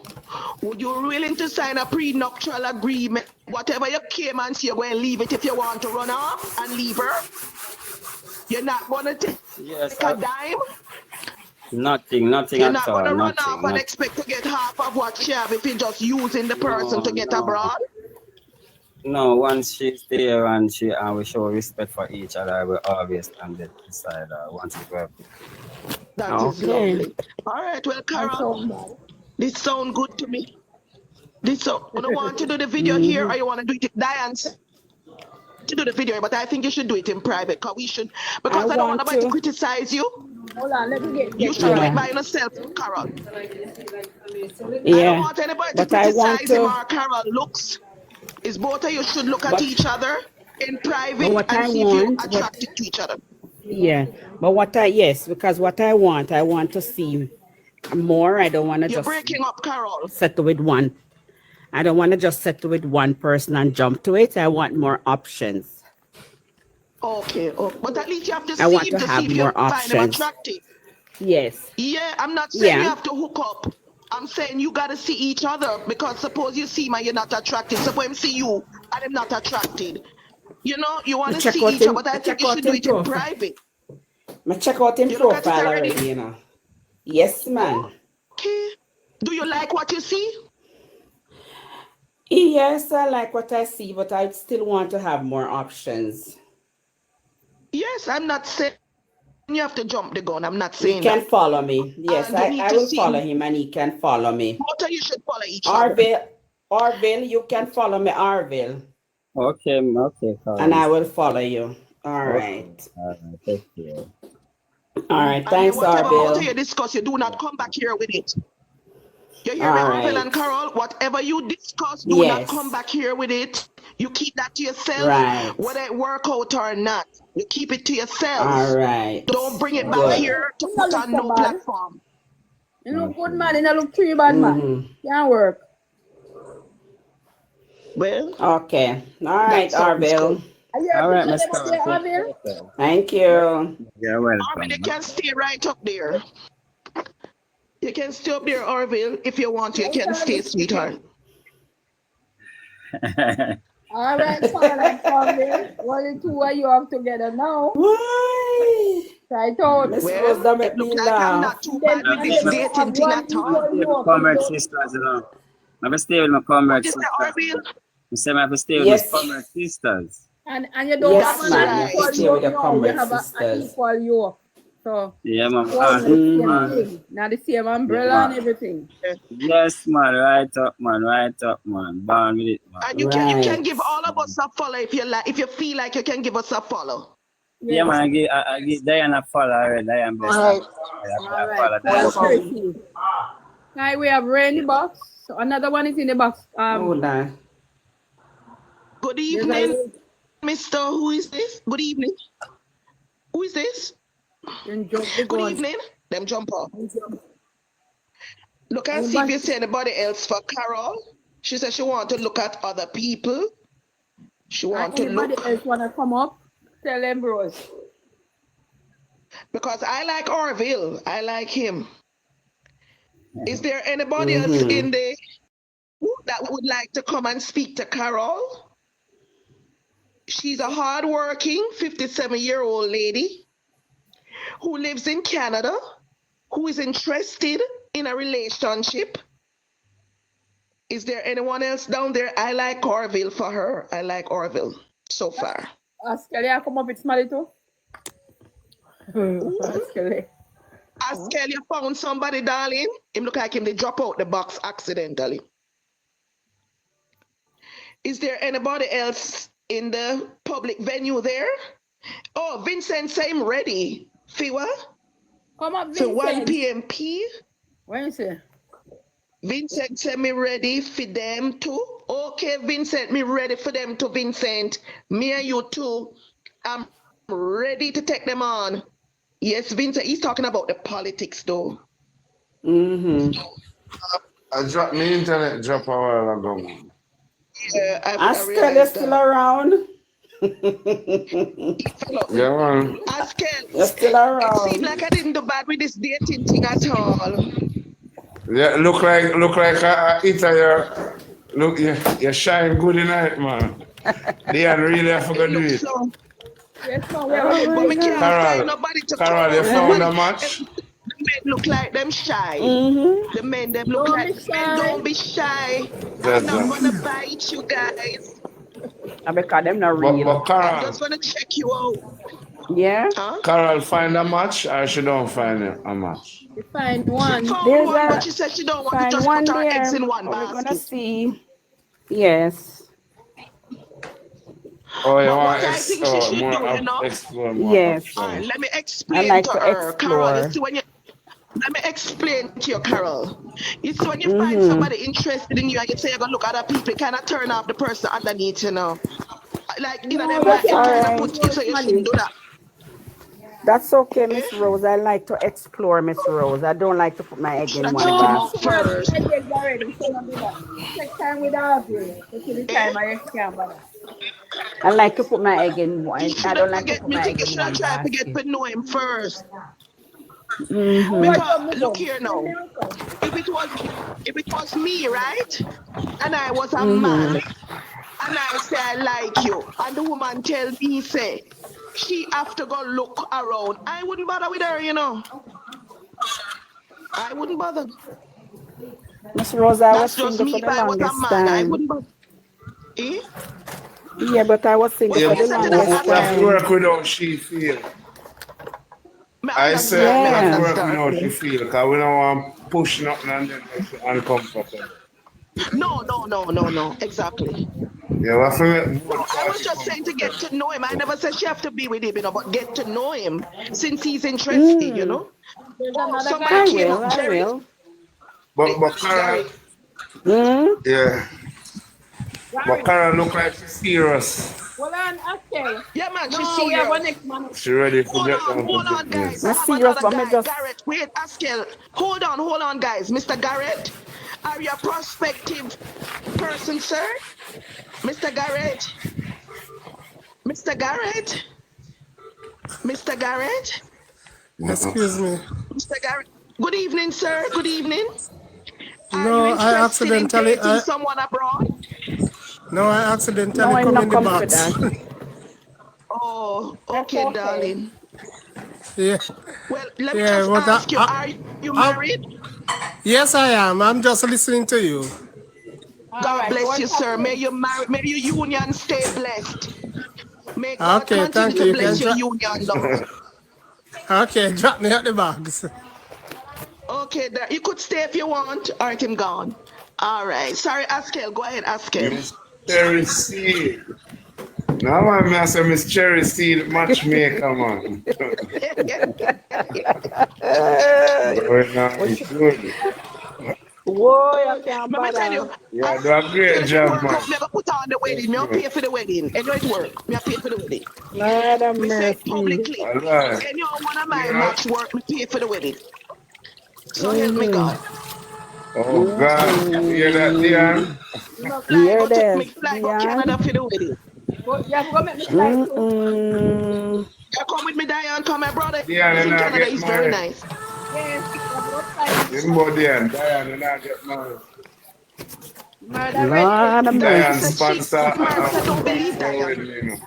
would you be willing to sign a prenuptial agreement? Whatever you came and say, you're going to leave it if you want to run off and leave her? You're not going to take a dime? Nothing You're at all. You're not going to run off and expect to get half of what she have if you're just using the person to get abroad? No, once she's there and we show respect for each other, I will always stand beside her once it's worth it. That is lovely. All right, well, Carol, this sounds good to me. You don't want to do the video here, or you want to do it, Diane? To do the video, but I think you should do it in private because I don't want nobody to criticize you. Hold on, let me You get should do it Carol. by yourself, Carol. I don't Yeah, want anybody to but I want criticize him to. or Carol looks. It's both of you should look at But each other in but private what and I see if you're want, what attracted to each other. yeah, but what I yes, because what I want to see more. I don't want to You're just breaking up, Carol. settle with one. I don't want to just settle with one person and jump to it. I want more options. Okay, okay. But at least you have to I see want him to to see have if you more find him options. attractive. Yes. Yeah, I'm not saying you Yeah. have to hook up. I'm saying you got to see each other because suppose you see him and you're not attracted. Suppose him see you and I'm not attracted. You know, you want Me to check see out each other, him. but I Me think check you should out do him it in profile. private. Me check out him You look at it profile already? already, you know. Yes, man. Okay. Do you like what you see? Yes, I like what I see, but I still want to have more options. Yes, I'm not saying you have to jump the gun. I'm not He saying can that. follow me. Yes, And you need I to will see follow him and he can follow me. both of you should follow each other. Orville, you can follow me, Orville. Okay, okay, And I Carlos. will follow you. All Okay, right. thank you. All right. And Thanks, whatever both of Orville. you discuss, you do not come back here with it. You hear me, All Orville and right. Carol? Whatever you discuss, do not come Yes. back here with it. You keep that to yourself, Right. whether it work out or not. You keep it to yourself. All right. Don't bring it back Good. here to You put look on so no bad. platform. You look good, man. You don't look too bad, man. Mm-hmm. Can't work. Well, Okay. All right, that sounds Orville. good. Are you All a right, picture Miss them up Carol. there, Take Abel? care, sir. Thank you. You're Orville, welcome. you can stay right up there. You can stay up there, Orville. If you want, you can stay, sweetheart. All right, Carol and Carville. Only two of you have together now. Why? Try it out. Miss Well, Rose, don't it make me look like I'm laugh. not too Then, bad with and this then you have dating thing one at all. equal Stay with yoke. comrade sisters, you know. I stay with my comrade What is sisters. that, Orville? You say I have to stay with Yes. my comrade sisters. And you don't have Yes, an man. You have to unequal stay with yoke your now. You comrade have an sisters. equal yoke. So, Yeah, man. all the same Man. thing. Now the same umbrella Yeah, and man. everything. Yes, man. Right up, man. Right up, man. Born with it, man. And you can Right. give all of us a follow if you like. If you feel like you can give us a follow. Yeah, man. I give Diana a follow already. I am blessed. All right. All right. Welcome. Now we have Ray in the box. So another one is in the box. Hold on. Good there's evening, Mr. Who is this? Good evening. Who is this? Good evening. Them jump up. Look and see if you see anybody else for Carol. She said she want to look at other people. She want to Anybody look. else want to come up? Tell them, bros. Because I like Orville. I like him. Is there anybody else in the that would like to come and speak to Carol? She's a hardworking 57-year-old lady who lives in Canada, who is interested in a relationship. Is there anyone else down there? I like Orville for her. I like Orville so far. Ask Kelly, I come up with Smiley too. Ask Kelly. Ask Kelly, you found somebody, darling. Him look like him, they drop out the box accidentally. Is there anybody else in the public venue there? Oh, Vincent, same ready. Fiwa? Come up, For Vincent. 1 p.m. When you say? Vincent said me ready for them too. Okay, Vincent, me ready for them too, Vincent. Me and you too. I'm ready to take them on. Yes, Vincent, he's talking about the politics though. I dropped my internet drop a while ago. Yeah, Ask Kelly still around. Yeah, man. Askel, You're still around. it seems like I didn't do bad with this dating thing at all. Yeah, look like Ita, you shine good tonight, man. They ain't really have to go do it. So, Yes, no, but we can't find nobody to Carol, you found a match? The men look like them shy. The men them look Don't like be shy. men. Don't be shy. That's I'm not gonna bite you guys. I because them not real. But I'm Carol, just gonna check you out. Yeah. Huh? Carol find a match or she don't find a match? You find one. She found There's one, a- but she said she don't want to Find just one put her eggs there. in one We're gonna basket. see. Yes. Oh, you But want what I think she should do, you know? explore more Yes. All right, options. let me I explain like to to her. Carol, you explore. see when you let me explain to you, Carol. You see when you find Mm-hmm. somebody interested in you and you say you're gonna look at other people, you kind of turn off the person underneath, you know. Like in No, them that's mind, you all kind of right. put it so you shouldn't do that. That's okay, Eh? Miss Rose. I like to explore, Miss Rose. I don't like to put my egg Should in I one check him basket. out No, You know, first? my eggs already, so not do that. Take time with argue. Take the Eh? time I can't bother. I like to put my egg in You one. I should don't have like to forget. put Me my think egg you in should have one tried to get basket. to know him first. Mm-hmm. Because look here now, if it was me, right, and I was a man, Mm-hmm. and I say I like you, and the woman tell me say she have to go look around, I wouldn't bother with her, you know. I wouldn't bother. Miss Rose, I was That's just single me. for If the I was a longest man, I time. wouldn't bother. Eh? Yeah, but I was single What Yeah, you for the say to that, we longest have to Asker? time. work with how she feel. Me I said understand, we me have to Yeah. work with how she understand. feel because we don't want to push nothing and then make she uncomfortable. No. Exactly. Yeah, we have to make No, both I was parties just saying to get comfortable. to know him. I never said she have to be with him, you know, but get to know him since he's interested, you Mm. know. There's Oh, another somebody guy came here. up, I Jerry. will. But Cara, Gary. Mm. yeah, but Gary. Cara look like she's serious. Hold on, Askel. Yeah, man, she's No, we have a serious. next man. She ready to get down to Hold on, guys. I business. I'm have serious, another but me guy, just Garrett. Wait, Askel. Hold on, guys. Mr. Garrett, are you a prospective person, sir? Mr. Garrett? Mr. Garrett? Mr. Garrett? Excuse me. Mr. Garrett? Good evening, sir. Good evening. Are you No, interested in dating someone abroad? I no, accidentally I'm come not in the come for box. that. Oh, That's okay, okay. darling. Yeah, Well, let me yeah, just but ask you, are you married? yes, I am. I'm just listening to you. All God right, go bless and you, talk sir. to May him. your union stay blessed. May God Okay, continue thank you. to You can bless your union, love. Okay, drop me at the box. Okay, you could stay if you want, or it him gone. All right. Sorry, Askel. Go ahead, Askel. Miss Cherry Seed. No man, me I say Miss Cherry Seed matchmaker, man. Going on good. Whoa, I can't Let me tell you, bother. Yeah, do a Askel, great if it job, work man. out, me I put on the wedding. Me I pay for the wedding. And it work. Me I pay for the wedding. Lord have Me say it mercy. publicly. Alright. Anyone one of You my know? match work, me pay for the wedding. So help me Mm-hmm. God. Oh God. You hear that, Dion? Mm-mm. Here Go it take is, me fly go Canada Dion. for the wedding. You have to go make me fly too. Mm-mm. You come with me, Diane. Come, my brother Dion, is you in not Canada. get He's very married. nice. Yes, you have to go fly with me. Remember Dion, you not get married. Murder ready. Diane Yes. Lord of Diane said mercy. she sponsor married. I don't believe our Diane. wedding, you know.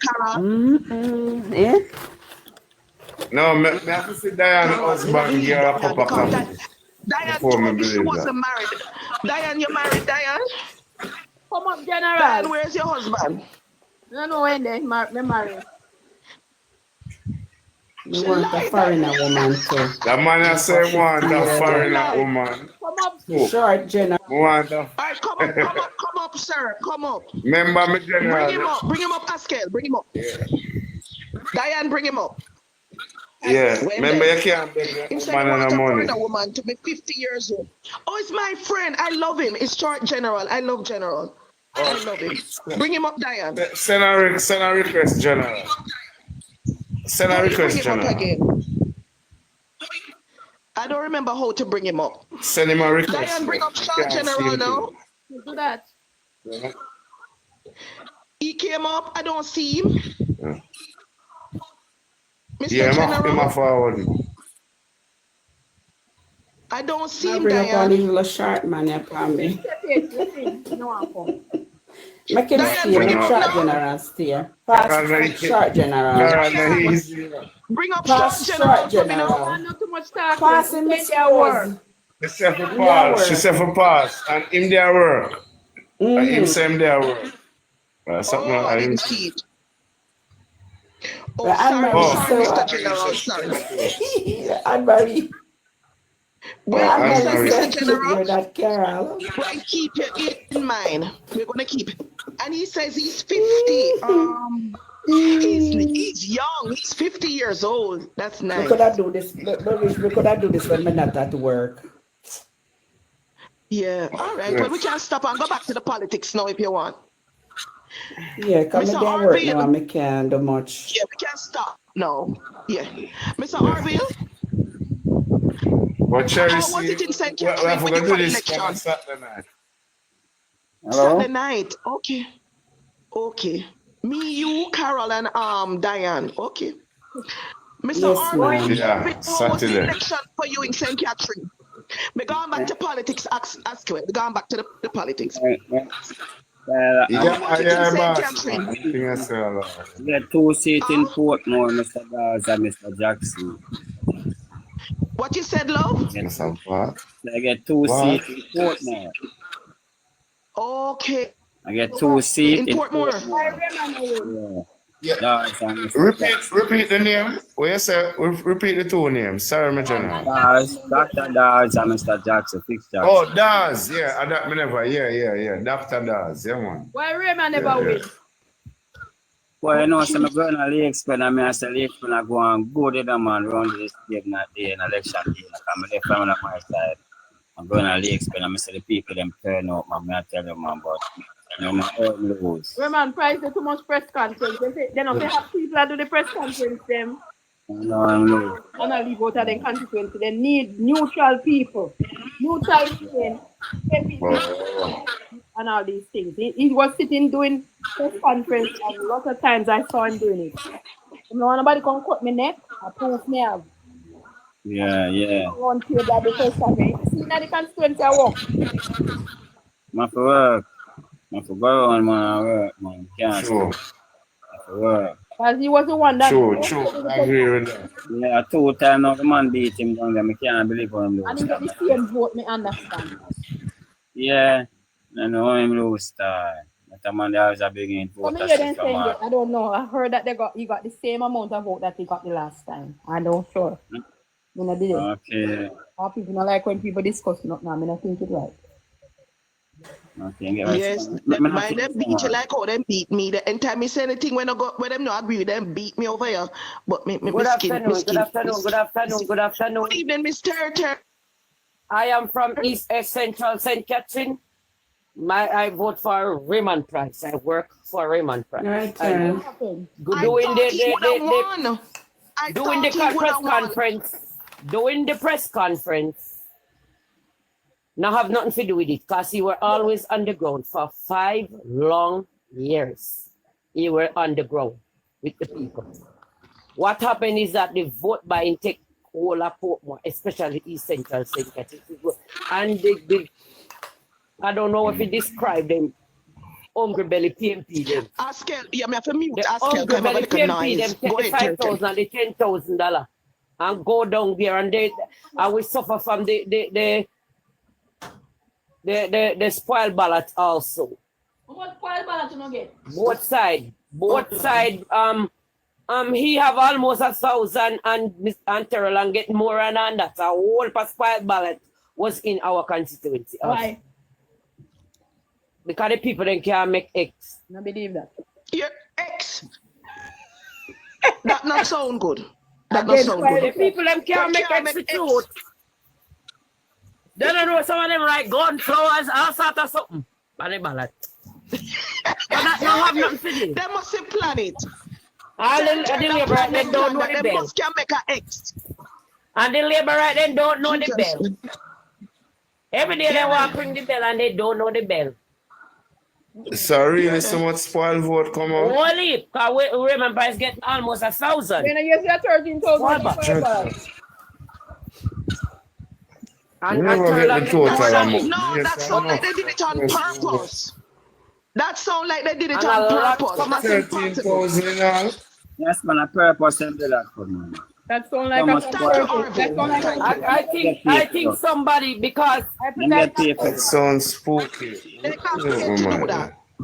Cara, Mm-mm. Eh? No, me have to see Diane Cara, me not husband give believe her a Diane cup of because coffee Diane before me told me she believe that. wasn't married. Diane, you married, Diane? Come up, Diane, General. where's your husband? I don't know when they marry. You She want a lied, Diane. foreigner woman too. The man I For say 50 want a Diane, years. you foreigner lied. woman. Come up, Who? short General. Want a All right, come up, sir. Come up. Remember me Bring him up, Askel. Bring him up. Yeah. Diane, bring him up. Yeah. Well Remember then. you can't beg Him a said he woman and want a a money. foreigner woman to be 50 years old. Oh, it's my friend. I love him. It's short General. I love General. I love him. Bring him up, Diane. Send a request, General. Send a How you bring request, him up General. again? I don't remember how to bring him up. Send him a request. Diane, bring up You short can't see General him now. Do that. Yeah. He came up. I don't see him. Yeah. Mr. Yeah, I'm a General. forward. I don't see I him, bring up all Diane. these little short man upon me. No one come. Make him Diane, stay. bring Make him up short now. General stay. Pass short General. Diane, bring up short Pass General short for me now. General. Not too much talking. Pass him, Miss Rose. She said for In their pass. She work. said for pass. And him there work. And him Mm-hmm. same there work. Something Oh, I like didn't him. see it. Oh, But sorry, Mr. Anne-Marie General. said she Sorry. Anne-Marie. Anne-Marie. Well, Anne-Marie listen, Anne-Marie. Mr. said keep General. you that Carol. Right, keep it in mind. We're going to keep it. And he says he's 50. He's young. He's 50 years old. That's nice. We could have do this. We could have do this when we're not at work. Yeah. All right. Well, we can stop and go back to the politics now if you want. Yeah, come Mr. again work now. Arville. I can't do much. Yeah, we can stop. No. Yeah. Mr. Arville. But Cherry, How was it in St. we Catherine have when to you do got this election? on Saturday night. Hello? Saturday night. Okay. Okay. Me, you, Carol, and Diane. Okay. Mr. Yes, Arville, ma'am. Yeah, how was the Saturday. election for you in St. Catherine? We're going back to politics. Ask you. We're going back to the politics. Well, Yeah, St. boss. Catherine. I think I say a lot. we get 2 seats in Portmore, Mr. Dawes and Mr. Jackson. What you said, love? Mr. What? I get 2 What? seats in Portmore. Okay. I get 2 seats In in Portmore. Portmore. Yeah. Dawes and Mr. Jackson. Repeat the name. What you say? Repeat the 2 names. Sorry, my general. Dawes, Dr. Dawes and Mr. Jackson, Fix Jackson. Oh, Daz. Yeah, I don't never. Yeah. Dr. Daz. Yeah, man. Why Raymond never win? Well, you know, so I'm going to Lake Spend and I say Lake Spend I go and go to the man around this day in election day. I'm left from my side. I'm going to Lake Spend and I say the people them turn out, man. I tell them, man, but you know, my own lose. Raymond price too much press conference. They don't have people that do the press conference them. No, I'm lose. And I leave out of the constituency. They need neutral people. Neutral people. And all these things. He was sitting doing press conference and a lot of times I saw him doing it. You know, nobody can cut me neck or proof me out. Yeah. One to that the first conference. See now the constituency I work. I for work. I for go on, man, I work, man. Can't Sure. I for work. Because he was the one that... True. I agree with that. Yeah, 2 times now the man beat him down there. I can't believe how him lose. And he got the same vote, me understand. Yeah, I know him lose time. But the man there was a big in vote. I don't know. I heard that he got the same amount of vote that he got the last time. I don't sure. Okay. Or people don't like when people discuss nothing. I mean, I think it's right. Okay, yes, my them beat you like how them beat me. The anytime me say anything when them not agree with them, beat me over here. But me Good afternoon. Good evening, Mr. Turner. I am from East Central St. Catherine. I vote for Raymond Price. I work for Raymond Price. Right, Doing the press conference. Now have nothing to do with it because he were always on the ground for 5 long years. He were on the ground with the people. What happened is that the vote buying take all of Portmore, especially East Central St. Catherine. And I don't know if you describe them, hungry belly PMP them. Askel, yeah, me have to mute. The Askel, hungry belly PMP them take go the ahead, $5,000 and the $10,000 and go down there and I will suffer from the spoiled ballot also. What spoiled ballot you don't get? Both side. He have almost 1,000 and Terrell and get more and that. A whole spoiled ballot was in our constituency. Why? Because the people then can't make X. I believe that. Your X. That not sound good. That not sound good. The people them can't make X the truth. They don't know some of them like gun flowers, all sort of something. On the ballot. But that don't have nothing to do. They must plan it. All the labor right then don't know the They bell. must can make an X. And the labor right then don't know the bell. Every day they want to ring the bell and they don't know the bell. Sorry, so much spoil vote come out. Only because we remember it's getting almost 1,000. When I get 13,000. You never get the total amount. No, that sound like they did it on purpose. That sound like they did it And on a lot purpose. 13,000 in all. Yes, man, a purpose and do that for me. That sound like I think somebody because That sounds spooky.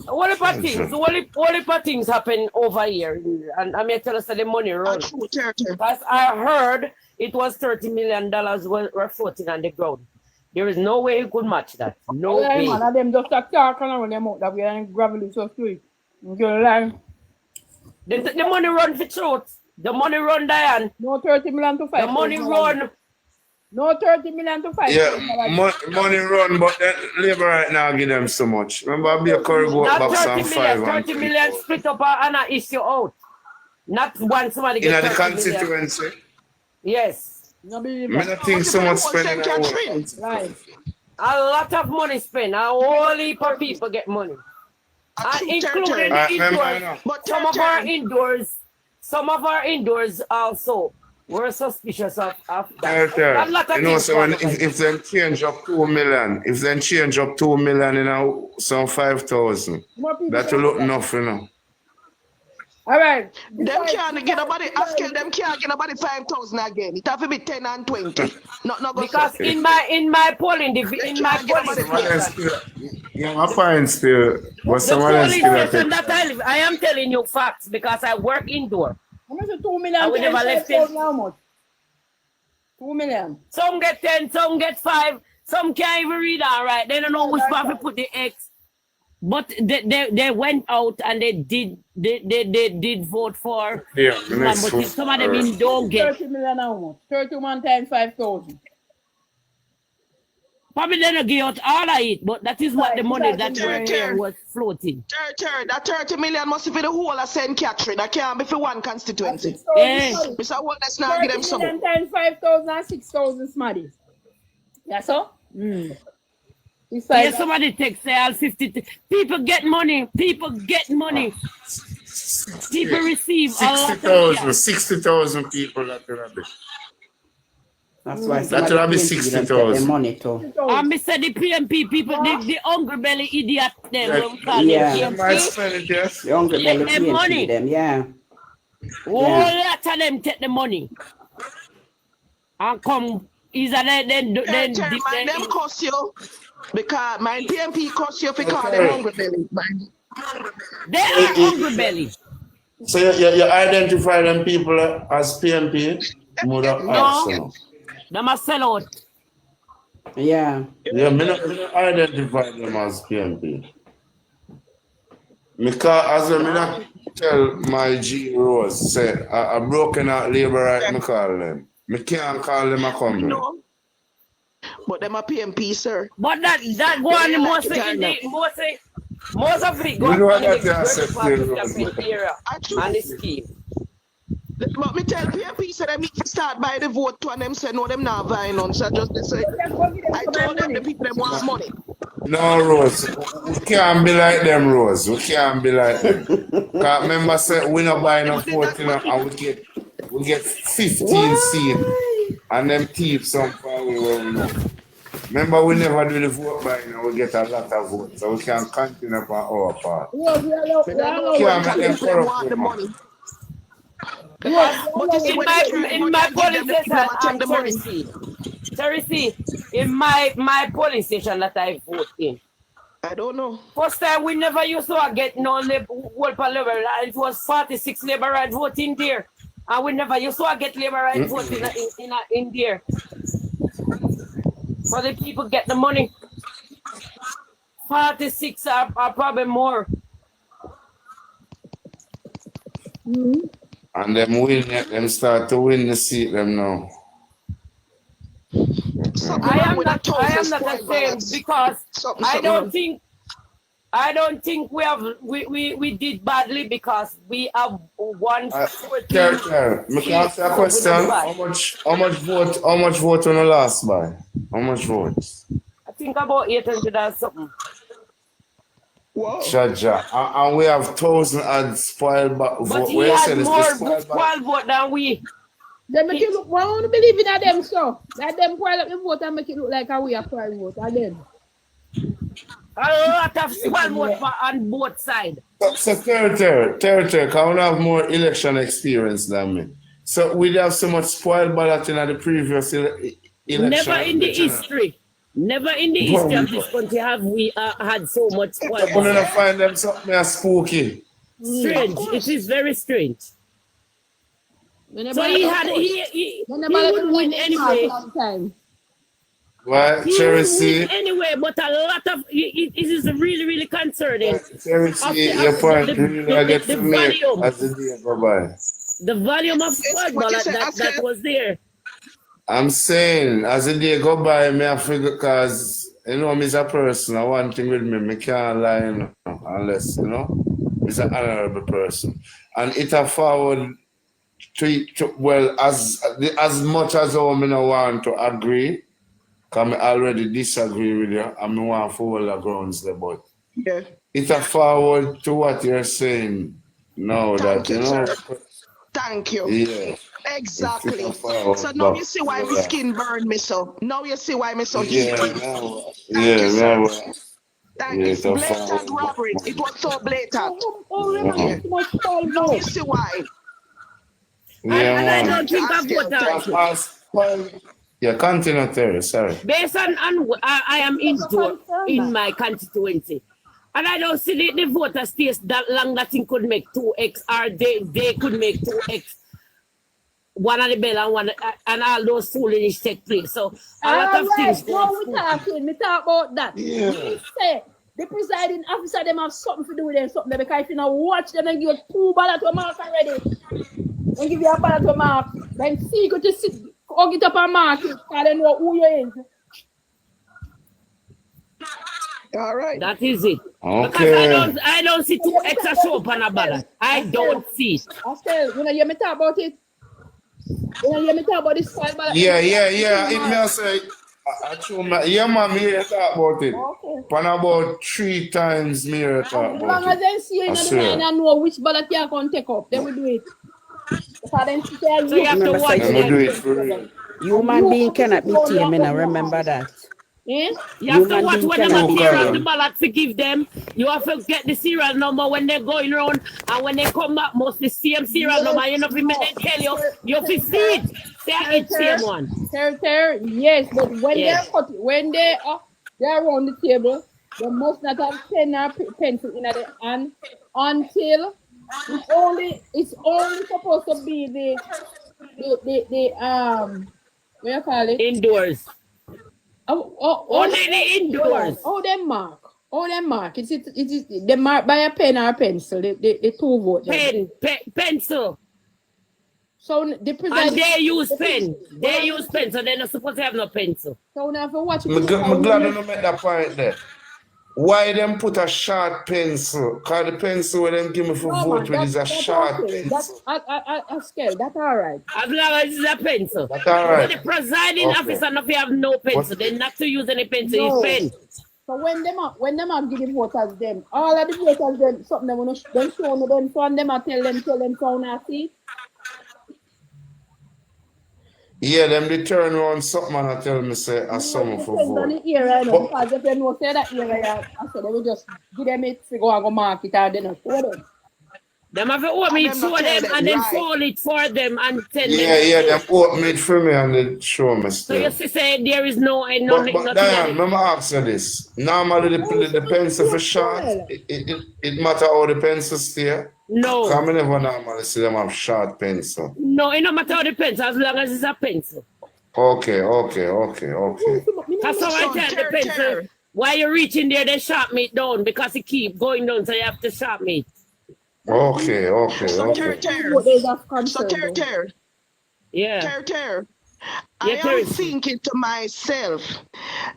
all the things happen over here, and I may tell us that the money runs. Because I heard it was $30 million were floating on the ground. There is no way you could match that. No Yeah, way. man, and them just a talk around them out that we are gravelly so sweet. You like, The money run for truth. The money run, Diane. no 30 million to 5. The money run. No 30 million to 5. Yeah, money run, but then Labour right now give them so much. Remember, I'll be a curry goat Not box 30 and million. 5 30 million split up and an issue out. Not one somebody in get the 30 million. constituency. Yes. I don't think so much spending on Right. A lot of money spent. A whole heap of people get money. Including indoors. But some of our indoors also were suspicious of that. A lot of You know, so when, things if they change up 2 million, if they change up 2 million in some 5,000, that will look enough, you know. All right. Them can't get nobody. Ask them can't get nobody 5,000 again. It have to be 10 and 20. Not because in my polling station, yeah, my fine still. But the someone else polling still station that I live, I am telling you facts because I work indoor. How much is 2 million? I would never left it. How much? 2 million. Some get 10, some get 5, some can't even read all right. They don't know which part to put the X. But they went out and they did vote for. Yeah, but some of them don't get. 30 million how much? 31 times 5,000. Probably they don't give out all of it, but that is what the money that were here was floating. That 30 million must be the whole of St. Catherine. That can't be for one constituency. Mr. One, let's now give them some. 30 million times 5,000 and 6,000 smarties. That's all? Yeah, somebody takes all 50. People get money. People get money. People receive 60,000. 60,000 people that will have it. That's why that will be 60,000 money too. And Mr. The PMP people, the hungry belly idiot them. Yeah. The hungry belly them money. Them, yeah. Whole lot of them take the money and come. Is that then them cost you because my PMP cost you because them hungry belly. They are hungry belly. So you identify them people as PMP? No, they must sell out. Yeah. Yeah, me not identify them as PMP. Because as I not tell my G Rose, say a broken out labor right, me call them. Me can't call them a company. No. But them a PMP, sir. But that go on most of it go on the area and the scheme. But me tell PMP said them start by the vote to and them say no them not buying on. So just they say I told them the people them want money. No, Rose. We can't be like them, Rose. We can't be like them. Because remember, say, we not buying no 14 and we get 15 seed. And them thieves some far away where we know. Remember, we never do the vote buying and we get a lot of votes. So we can continue upon our part. We can't make them corrupt the money. In my polling station, in my polling station that I vote in. I don't know. First time we never used to get no whole level. It was 46 labor right voting there. And we never used to get labor right voting in there. So the people get the money. 46 are probably more. And them start to win the seat them now. I am not the same because I don't think we did badly because we have one. Me can ask you a question. How much vote on the last by? How much votes? I think about 800 or something. Whoa. Jaja. And we have 1,000 and spoiled vote. But he has more spoiled vote than we. They make it look, I don't believe in them so. That them spoil up the vote and make it look like we are spoiled vote again. A lot of spoiled vote on both sides. So territory, can we have more election experience than me? So we have so much spoiled ballot in the previous election. Never in the history. Never in the history of this country have we had so much spoiled ballot. We're going to find them something spooky. Strange. It is very strange. So he would win anyway. What? He Cherry wouldn't win C? anyway, but a lot of it is really, really concerning Cherry of C, your point really I get the from me volume. as the day go by. The volume of spoiled What you ballot say, that Oscar? was there. I'm saying, as the day go by, me I figure, because, you know, me's a person, I one thing with me can't lie, you know, unless, you know, me's an honorable person. And it a forward to well, as much as I me no want to agree, because I already disagree with you, and I want for all the grounds there, but Yeah. it a forward to what you're saying now, Thank that, you you, know, sir. Thank you. yeah, it a Exactly. forward So now back. you see why my Yeah. skin burned me so. Now you see why me so Yeah, heated. no, Thank yeah, you, sir. no, Thank yeah, it's it's a blatant foul. robbery. It was so blatant. Remember Yeah. too much spoiled Now you vote. see why. Yeah, And I man. don't Thank you, think I vote Askill. out. Yeah, continue, Terry, sorry. Based on I am in my constituency. And I don't see the voter stays that long that thing could make 2x or they could make 2x. One on the bell and one and all those foolishness take place. So a lot of things go Now on. we talking. Me talk about that. Yeah. Me say the presiding officer them have something to do with them, something because if you now watch them and give you 2 ballots to mark already. Then give you a ballot to mark. Then see go to sit, hug it up and mark it, because they know who you is. All right. That is it. Okay. Because I don't see 2 extra show up on a ballot. I don't see it. Askel, you know, hear me talk about it. You know, hear me talk about this spoiled ballot. Yeah. It may say, yeah, man, me here talk about it. Okay. Pan about 3 times me here talk As about long as it. they see you in the line and know which ballot you are going to take up, then we do it. Because then So you have to watch Let me do it for real. Human being cannot be tamed, and remember that. You have to watch when they tamed. tear up the ballot to give them. You have to get the serial number when they're going around, and when they come back, must the same serial number. You know, if they tell you have to see it. Say it's same one. Yes, but when they are around the table, they must not have pen or pencil in the hand until it's only supposed to be the what you call it? Indoors. Only the indoors. Them mark. It is they mark by a pen or a pencil. The 2 vote. Pencil. So the president. And they use pen. They use pen, so they're not supposed to have no pencil. So now if you watch it. I'm glad you make that point there. Why them put a sharp pencil? Because the pencil where them give me for vote with is a sharp pencil. That's scared. That's all right. As long as it's a pencil. That's all right. But the presiding officer, if you have no pencil, they're not to use any pencil. It's pen. So when them are giving voters them, all of the voters them something they want to them show them, so and them are tell them so now see. Yeah, them they turn around something and I tell me say a summer for vote. On the area, because if they know say that area, I said they will just give them it to go and go market and then show them. Them have to open it for them and then fold it for them and send them. Yeah, them open it for me and then show me still. So you say there is no But Diane, let me ask you this. Normally the pencil for short, it matter how the pencil stay? No. Because I never normally see them have short pencil. No, it no matter how the pencil, as long as it's a pencil. Okay. That's how I tell the pencil. While you're reaching there, they sharpen it down because it keep going down, so you have to sharpen it. Okay. So Ter. Yeah. Ter. I am thinking to myself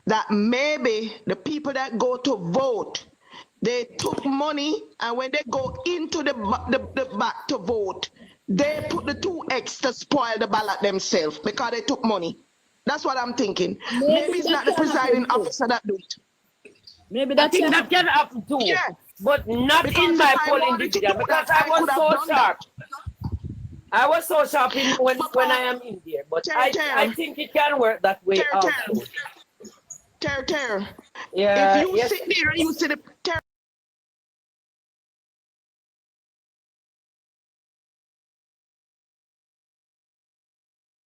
that maybe the people that go to vote, they took money, and when they go into the back to vote, they put the 2x to spoil the ballot themselves because they took money. That's what I'm thinking. Maybe it's not the presiding officer that do it. Maybe I think that can happen too. Yeah. But not Because in my if I polling wanted to division do because that, I was could have so done sharp. that. I was so sharp when I am in there. But I think it can work that way also. Ter. Yeah. If you sit there and you see the